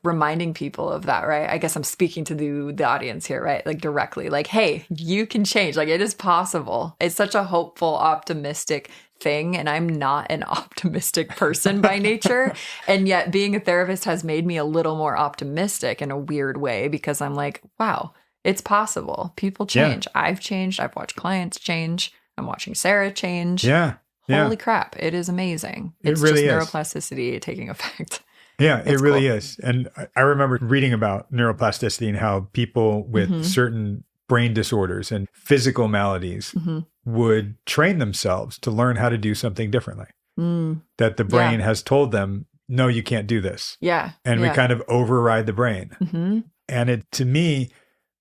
Reminding people of that, right? I guess I'm speaking to the audience here, right? Like directly, like, hey, you can change. Like it is possible. It's such a hopeful, optimistic thing. And I'm not an optimistic person by nature. And yet being a therapist has made me a little more optimistic in a weird way because I'm like, wow, it's possible. People change. Yeah. I've changed. I've watched clients change. I'm watching Sarah change. Yeah. Holy crap. It is amazing. It's really just neuroplasticity taking effect. Yeah, it really is. And I remember reading about neuroplasticity and how people with certain brain disorders and physical maladies would train themselves to learn how to do something differently. That the brain has told them, no, you can't do this. Yeah. And we kind of override the brain. And it, to me,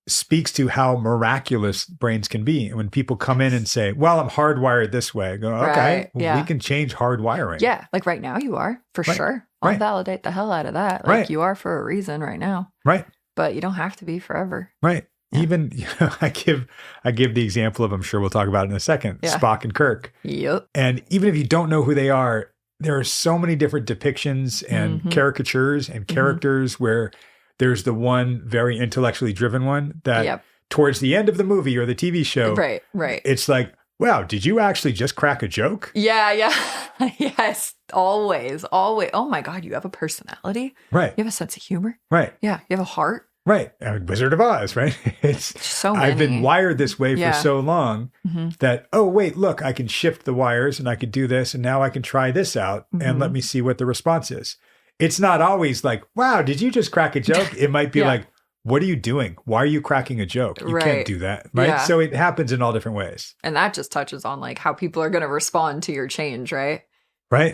speaks to how miraculous brains can be. And when people come in and say, well, I'm hardwired this way, I go, okay, we can change hardwiring. Yeah. Like right now you are, for sure. I'll validate the hell out of that. Like you are for a reason right now. Right. But you don't have to be forever. Right. Yeah. Even, I give the example of, I'm sure we'll talk about it in a second, Spock and Kirk. Yep. And even if you don't know who they are, there are so many different depictions and caricatures and characters where there's the one very intellectually driven one that towards the end of the movie or the TV show, right. It's like, wow, did you actually just crack a joke? Yeah. Yes, always. Oh my God, you have a personality? Right. You have a sense of humor? Right. Yeah, you have a heart? Right. Wizard of Oz, right? It's so many. I've been wired this way for so long that, oh, wait, look, I can shift the wires and I could do this and now I can try this out and let me see what the response is. It's not always like, wow, did you just crack a joke? It might be like, what are you doing? Why are you cracking a joke? You can't do that, right? Yeah. So it happens in all different ways. And that just touches on like how people are going to respond to your change, right? Right.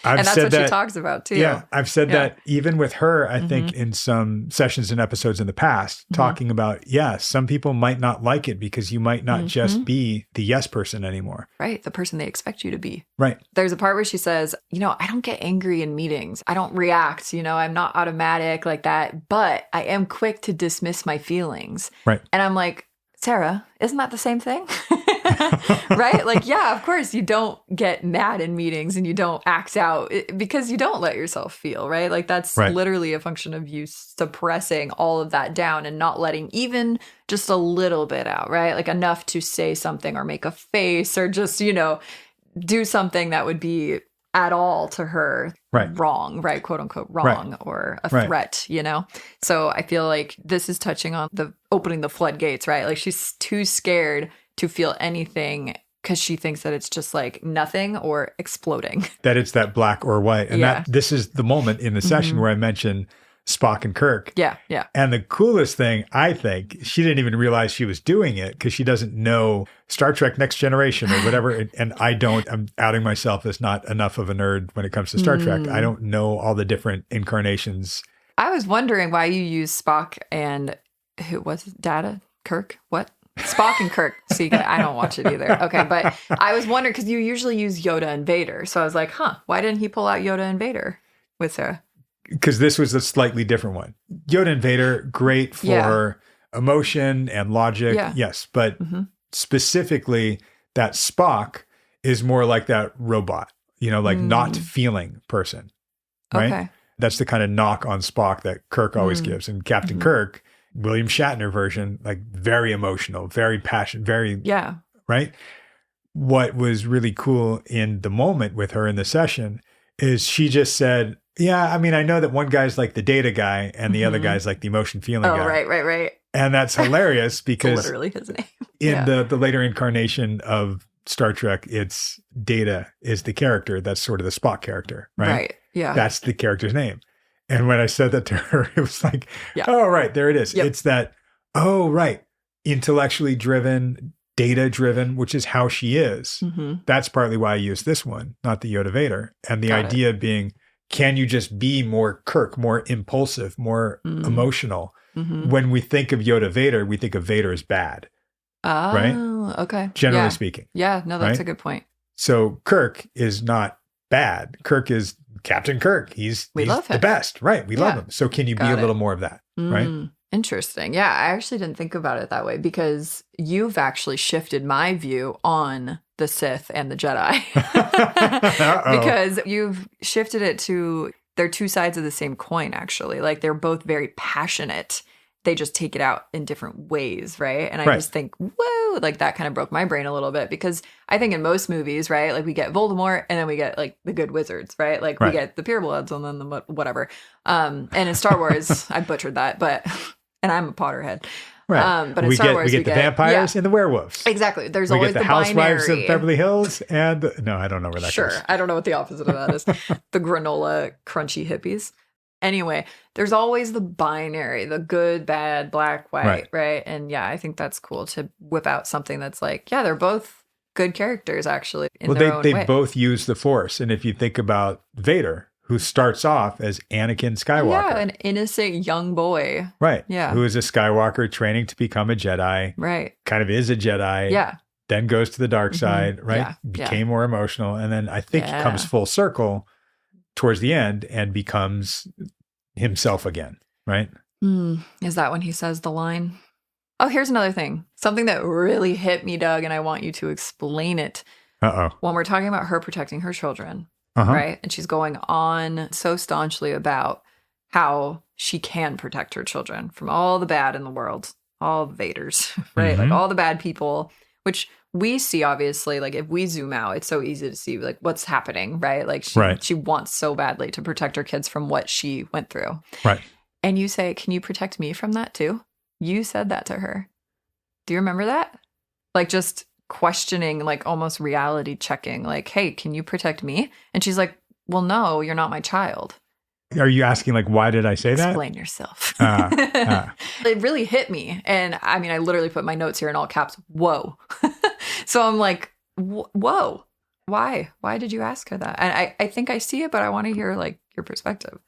And that's what she talks about too. Yeah. I've said that even with her, I think in some sessions and episodes in the past, talking about, some people might not like it because you might not just be the yes person anymore. Right. The person they expect you to be. Right. There's a part where she says, I don't get angry in meetings. I don't react, I'm not automatic like that, but I am quick to dismiss my feelings. Right. And I'm like, Sarah, isn't that the same thing? Right? Like, yeah, of course you don't get mad in meetings and you don't act out because you don't let yourself feel, right? Like that's literally a function of you suppressing all of that down and not letting even just a little bit out, right? Like enough to say something or make a face or just, do something that would be at all to her wrong, right? Quote unquote wrong or a threat, So I feel like this is touching on the opening the floodgates, right? Like she's too scared to feel anything because she thinks that it's just like nothing or exploding. That it's that black or white. And this is the moment in the session where I mentioned Spock and Kirk. Yeah. And the coolest thing, I think, she didn't even realize she was doing it because she doesn't know Star Trek Next Generation or whatever. And I'm outing myself as not enough of a nerd when it comes to Star Trek. I don't know all the different incarnations. I was wondering why you use Spock and who was it? Data? Kirk? What? Spock and Kirk. See, I don't watch it either. Okay, but I was wondering because you usually use Yoda and Vader. So I was like, why didn't he pull out Yoda and Vader with Sarah? Because this was a slightly different one. Yoda and Vader, great for emotion and logic. Yes, but specifically that Spock is more like that robot, not feeling person, right? Okay. That's the kind of knock on Spock that Kirk always gives. And Captain Kirk, William Shatner version, like very emotional, very passionate, very, right? What was really cool in the moment with her in the session is she just said, Yeah, I mean, I know that one guy's like the data guy and the other guy's like the emotion feeling guy. Right. And that's hilarious because literally his name. In the later incarnation of Star Trek, it's Data is the character. That's sort of the Spock character, right? Right. Yeah. That's the character's name. And when I said that to her, it was like, oh, right, there it is. Yep. It's that, oh, right, intellectually driven, data driven, which is how she is. Mm-hmm. That's partly why I used this one, not the Yoda Vader. And the idea being, can you just be more Kirk, more impulsive, more emotional? Mm-hmm. When we think of Yoda Vader, we think of Vader as bad. Oh, right? Okay. Generally speaking. Yeah, no, that's a good point. So Kirk is not bad. Kirk is Captain Kirk. He's the best. Right. We love him. So can you be a little more of that? Right. Interesting. Yeah, I actually didn't think about it that way because you've actually shifted my view on the Sith and the Jedi. Because you've shifted it to they're two sides of the same coin, actually. Like they're both very passionate. They just take it out in different ways, right? And I just think, whoa, like that kind of broke my brain a little bit because I think in most movies, right, like we get Voldemort and then we get like the good wizards, right? Like we get the purebloods and then the whatever. And in Star Wars, I butchered that, and I'm a Potterhead. Right. But in Star Wars, we get the vampires and the werewolves. Exactly. There's always the Housewives binary. of Beverly Hills and no, I don't know where that goes. Sure. I don't know what the opposite of that is. The granola crunchy hippies. Anyway, there's always the binary, the good, bad, black, white, right? And yeah, I think that's cool to whip out something that's like, yeah, they're both good characters actually in their own way. They both use the Force. And if you think about Vader, who starts off as Anakin Skywalker. Yeah, an innocent young boy. Right. Yeah. Who is a Skywalker training to become a Jedi. Right. Kind of is a Jedi. Yeah. Then goes to the dark side, right? Yeah. Became more emotional. And then I think he comes full circle towards the end and becomes himself again, right? Is that when he says the line? Oh, here's another thing. Something that really hit me, Doug, and I want you to explain it. When we're talking about her protecting her children, right? And she's going on so staunchly about how she can protect her children from all the bad in the world, all the Vaders, right? Like all the bad people, which we see, obviously, like if we zoom out, it's so easy to see like what's happening, right? Like she wants so badly to protect her kids from what she went through. Right. And you say, can you protect me from that too? You said that to her. Do you remember that? Like just questioning, like almost reality checking, like, hey, can you protect me? And she's like, well, no, you're not my child. Are you asking like, why did I say that? Explain yourself. It really hit me. And I mean, I literally put my notes here in all caps. Whoa. So I'm like, whoa, why? Why did you ask her that? And I think I see it, but I want to hear like your perspective.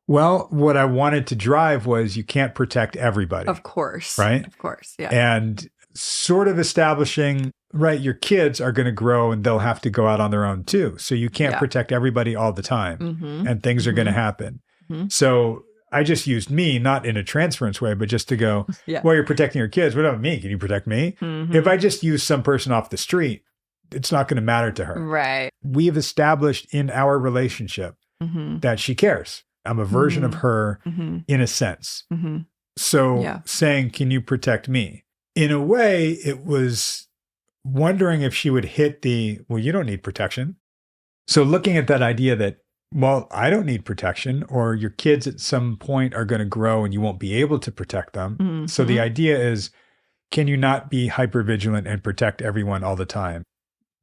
Well, what I wanted to drive was you can't protect everybody. Of course. Right? Of course. Yeah. And sort of establishing, right, your kids are going to grow and they'll have to go out on their own too. So you can't protect everybody all the time and things are going to happen. So I just used me, not in a transference way, but just to go, well, you're protecting your kids. What about me? Can you protect me? If I just use some person off the street, it's not going to matter to her. Right. We have established in our relationship that she cares. I'm a version of her in a sense. So saying, can you protect me? In a way, it was wondering if she would hit well, you don't need protection. So looking at that idea that, well, I don't need protection, or your kids at some point are going to grow and you won't be able to protect them. So the idea is, can you not be hypervigilant and protect everyone all the time?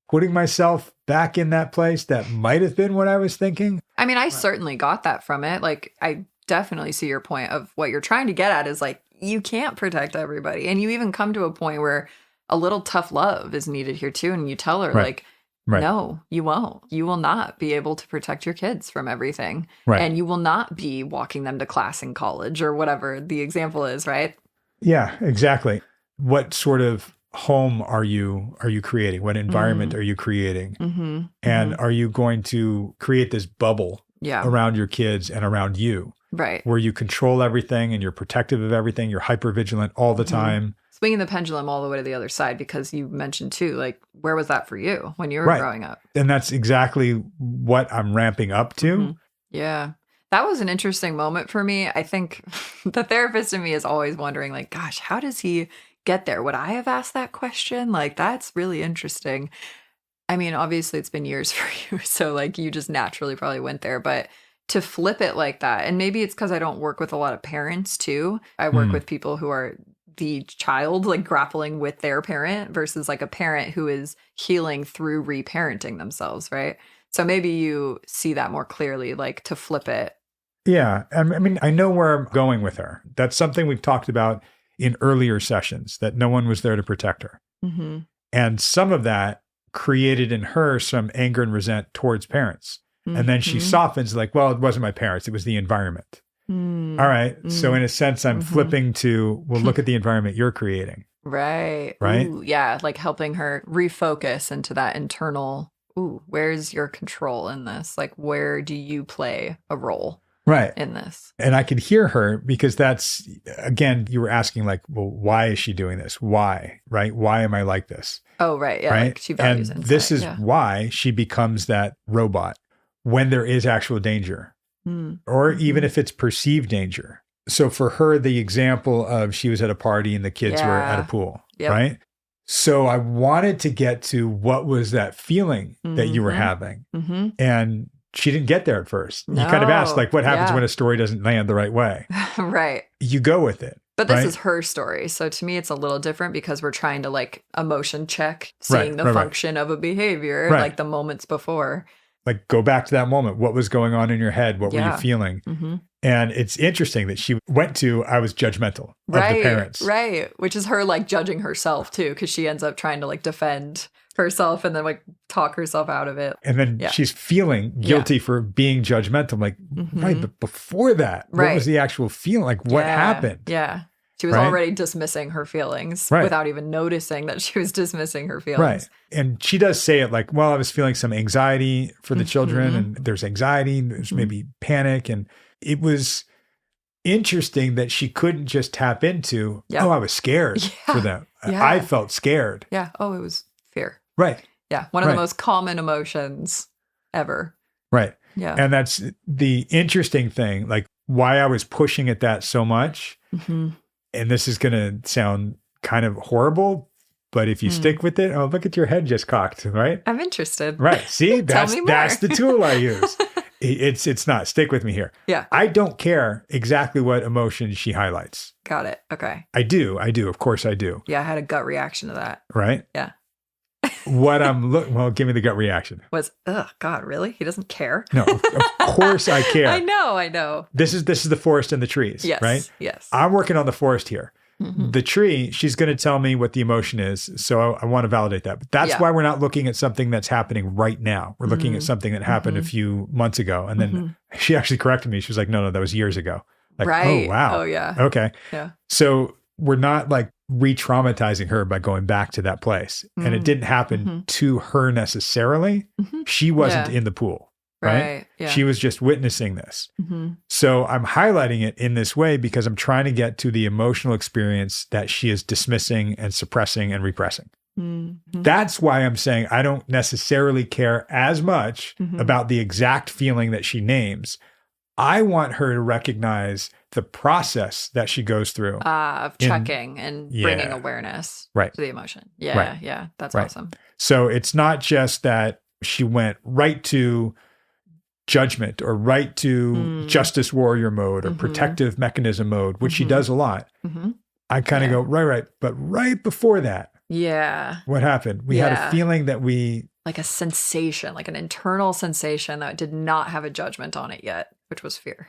Putting myself back in that place, that might have been what I was thinking. I mean, I certainly got that from it. Like, I definitely see your point of what you're trying to get at is like, you can't protect everybody. And you even come to a point where a little tough love is needed here too. And you tell her like, no, you won't. You will not be able to protect your kids from everything. Right. And you will not be walking them to class in college or whatever the example is, right? Yeah, exactly. What sort of home are you creating? What environment are you creating? And are you going to create this bubble around your kids and around you? Right. Where you control everything and you're protective of everything. You're hypervigilant all the time. Swinging the pendulum all the way to the other side, because you mentioned too, like, where was that for you when you were growing up? And that's exactly what I'm ramping up to. Yeah. That was an interesting moment for me. I think the therapist in me is always wondering, like, gosh, how does he get there? Would I have asked that question? Like, that's really interesting. I mean, obviously it's been years for you. So like you just naturally probably went there. But to flip it like that. And maybe it's because I don't work with a lot of parents too. I work with people who are the child, like grappling with their parent versus like a parent who is healing through reparenting themselves, right? So maybe you see that more clearly, like to flip it. Yeah. I mean, I know where I'm going with her. That's something we've talked about in earlier sessions, that no one was there to protect her. Mm-hmm. And some of that created in her some anger and resent towards parents. And then she softens like, well, it wasn't my parents. It was the environment. All right. So in a sense, I'm flipping to, well, look at the environment you're creating. Right. Right. Ooh, yeah. Like helping her refocus into that internal, where's your control in this? Like, where do you play a role? Right. In this. And I could hear her because that's, again, you were asking like, well, why is she doing this? Why? Right? Why am I like this? Oh, right. Yeah. Right. Like she values and insight. This is why she becomes that robot when there is actual danger, or even if it's perceived danger. So for her, the example of she was at a party and the kids were at a pool, right? So I wanted to get to what was that feeling that you were having. And she didn't get there at first. You kind of asked, like, what happens when a story doesn't land the right way? Right. You go with it. But this is her story. So to me, it's a little different because we're trying to like emotion check, seeing the function of a behavior, like the moments before. Like go back to that moment. What was going on in your head? What were you feeling? And it's interesting that she went to, I was judgmental of the parents. Right. Which is her like judging herself too, because she ends up trying to like defend herself and then like talk herself out of it. And then she's feeling guilty for being judgmental. I'm like, right, but before that, what was the actual feeling? Like what happened? Yeah. She was already dismissing her feelings without even noticing that she was dismissing her feelings. Right. And she does say it like, well, I was feeling some anxiety for the children, and there's anxiety, there's maybe panic. And it was interesting that she couldn't just tap into, oh, I was scared for them. I felt scared. Yeah. Oh, it was fear. Right. Yeah. One of the most common emotions ever. Right. Yeah. And that's the interesting thing, like why I was pushing at that so much. And this is going to sound kind of horrible, but if you stick with it, oh, look at your head just cocked, right? I'm interested. Right. See, that's the tool I use. It's not. Stick with me here. Yeah. I don't care exactly what emotion she highlights. Got it. Okay. I do. Of course I do. Yeah. I had a gut reaction to that. Right? Yeah. What I'm well, give me the gut reaction. Was, God, really? He doesn't care? No, of course I care. I know. This is the forest and the trees, right? Yes. I'm working on the forest here. The tree, she's going to tell me what the emotion is. So I want to validate that. But that's why we're not looking at something that's happening right now. We're looking at something that happened a few months ago. And then she actually corrected me. She was like, no, that was years ago. Like, right. Oh, wow. Oh, yeah. Okay. Yeah. So we're not like re-traumatizing her by going back to that place. And it didn't happen to her necessarily. She wasn't in the pool, right? Yeah. She was just witnessing this. So I'm highlighting it in this way because I'm trying to get to the emotional experience that she is dismissing and suppressing and repressing. That's why I'm saying I don't necessarily care as much about the exact feeling that she names. I want her to recognize the process that she goes through. Of checking and bringing awareness to the emotion. Yeah, yeah. That's awesome. So it's not just that she went right to judgment or right to justice warrior mode or protective mechanism mode, which she does a lot. I kind of go, right. But right before that, what happened? We had a feeling that like a sensation, like an internal sensation that did not have a judgment on it yet, which was fear.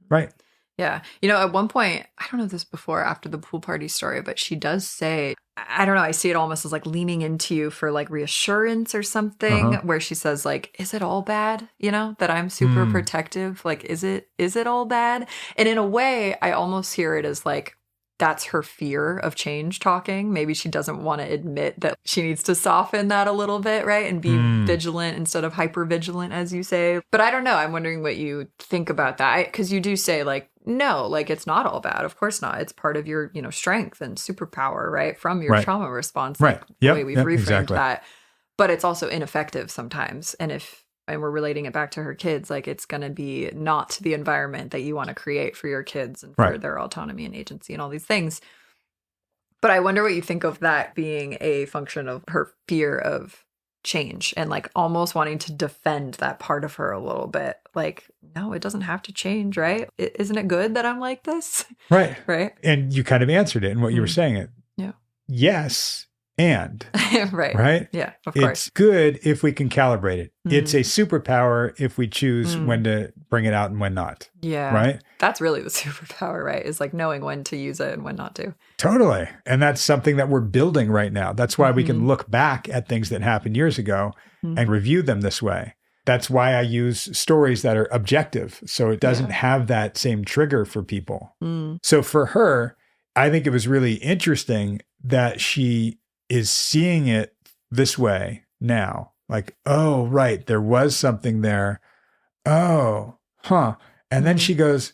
Right. Yeah. You know, at one point, I don't know if this before or after the pool party story, but she does say, I don't know, I see it almost as like leaning into you for like reassurance or something, where she says like, is it all bad? You know, that I'm super protective. Like, is it all bad? And in a way, I almost hear it as like, that's her fear of change talking. Maybe she doesn't want to admit that she needs to soften that a little bit, right? And be vigilant instead of hyper vigilant, as you say. But I don't know. I'm wondering what you think about that. Because you do say like, no, like it's not all bad. Of course not. It's part of your, strength and superpower, right? From your trauma response. Right. Like, the way we've reframed that. But it's also ineffective sometimes. And we're relating it back to her kids, like it's going to be not the environment that you want to create for your kids and for their autonomy and agency and all these things. But I wonder what you think of that being a function of her fear of change and like almost wanting to defend that part of her a little bit. Like, no, it doesn't have to change, right? Isn't it good that I'm like this? Right. Right. And you kind of answered it in what you were saying. It. Yeah. Yes. And right. Right. Yeah. Of course. It's good if we can calibrate it. It's a superpower if we choose when to bring it out and when not. Yeah. Right. That's really the superpower, right? Is like knowing when to use it and when not to. Totally. And that's something that we're building right now. That's why we can look back at things that happened years ago and review them this way. That's why I use stories that are objective. So it doesn't have that same trigger for people. So for her, I think it was really interesting that she is seeing it this way now. Like, oh, right, there was something there. Oh, huh. And then she goes,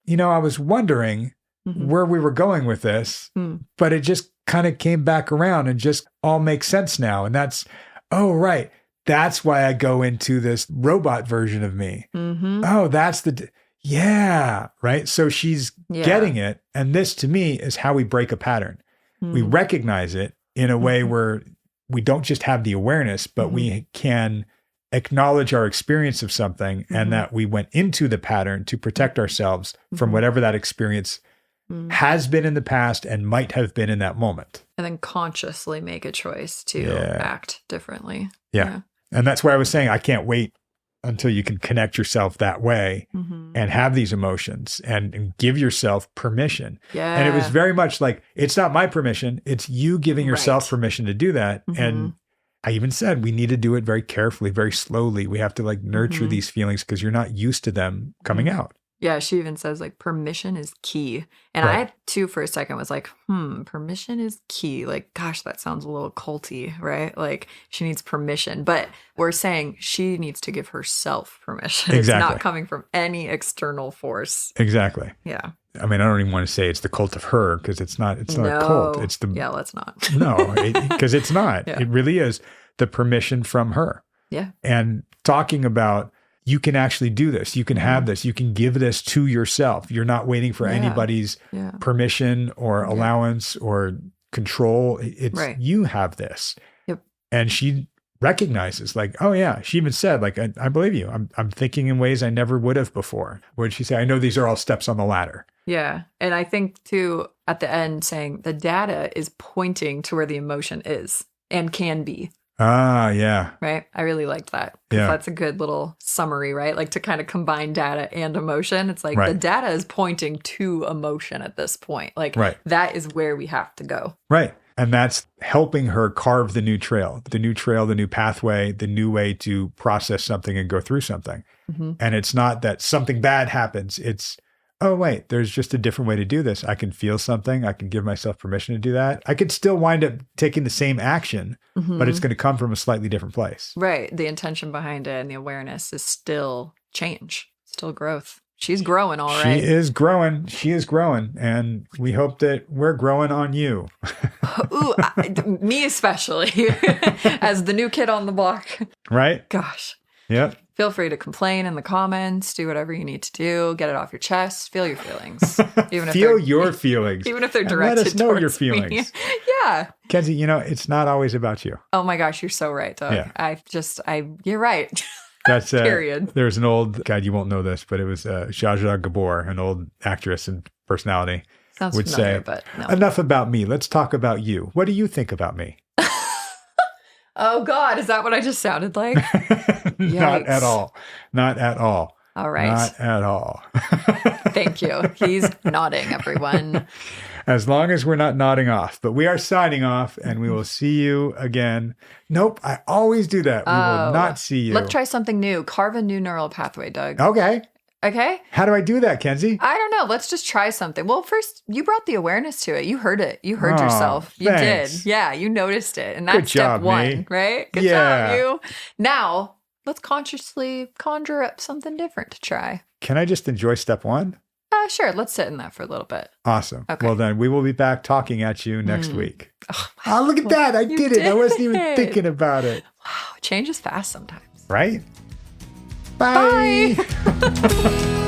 I was wondering where we were going with this, but it just kind of came back around and just all makes sense now. And that's, oh, right. That's why I go into this robot version of me. Oh, that's yeah, right? So she's getting it. And this to me is how we break a pattern. We recognize it in a way where we don't just have the awareness, but we can acknowledge our experience of something and that we went into the pattern to protect ourselves from whatever that experience has been in the past and might have been in that moment. And then consciously make a choice to act differently. Yeah. And that's why I was saying, I can't wait until you can connect yourself that way and have these emotions and give yourself permission. Yeah. And it was very much like, it's not my permission. It's you giving yourself permission to do that. And I even said, we need to do it very carefully, very slowly. We have to like nurture these feelings because you're not used to them coming out. Yeah, she even says like permission is key. And I too for a second was like, permission is key. Like, gosh, that sounds a little culty, right? Like she needs permission. But we're saying she needs to give herself permission. Exactly. It's not coming from any external force. Exactly. Yeah. I mean, I don't even want to say it's the cult of her because it's not a cult. It's the let's not. No, because it's not. Yeah. It really is the permission from her. Yeah. And talking about you can actually do this. You can have this. You can give this to yourself. You're not waiting for anybody's permission or allowance or control. It's you have this. Yep. And she recognizes like, oh yeah. She even said like, I believe you. I'm thinking in ways I never would have before. What did she say? I know these are all steps on the ladder. Yeah. And I think too, at the end saying the data is pointing to where the emotion is and can be. Ah, yeah. Right. I really liked that. Yeah. That's a good little summary, right? Like to kind of combine data and emotion. It's like the data is pointing to emotion at this point. Like that is where we have to go. Right. And that's helping her carve the new trail, the new pathway, the new way to process something and go through something. And it's not that something bad happens. It's, oh, wait, there's just a different way to do this. I can feel something. I can give myself permission to do that. I could still wind up taking the same action, but it's going to come from a slightly different place. Right. The intention behind it and the awareness is still change, still growth. She's growing all right. She is growing. She is growing. And we hope that we're growing on you. Ooh, me especially, as the new kid on the block. Right? Gosh. Yep. Feel free to complain in the comments, do whatever you need to do, get it off your chest, feel your feelings. Even if feel your feelings. Even if they're directed let us know your towards feelings. Me. Yeah. Kenzie, it's not always about you. Oh my gosh, you're so right, Doug. Yeah. You're right. That's period. There's an old, God, you won't know this, but it was Zsa Zsa Gabor, an old actress and personality. Sounds would familiar, say, but no. Enough about me. Let's talk about you. What do you think about me? Oh God, is that what I just sounded like? Not at all. Not at all. All right. Not at all. Thank you. He's nodding, everyone. As long as we're not nodding off. But we are signing off and we will see you again. Nope, I always do that. We will not see you. Let's try something new. Carve a new neural pathway, Doug. Okay. Okay. How do I do that, Kenzie? I don't know. Let's just try something. Well, first, you brought the awareness to it. You heard it. You heard yourself. You thanks. did. Yeah, you noticed it. And that's Good job, step one, me. right? Good job, you. Now, let's consciously conjure up something different to try. Can I just enjoy step one? Sure. Let's sit in that for a little bit. Awesome. Okay. Well, then we will be back talking at you next week. Oh, look at that. I did it. I wasn't even thinking about it. Wow. Change is fast sometimes. Right? Bye. Bye.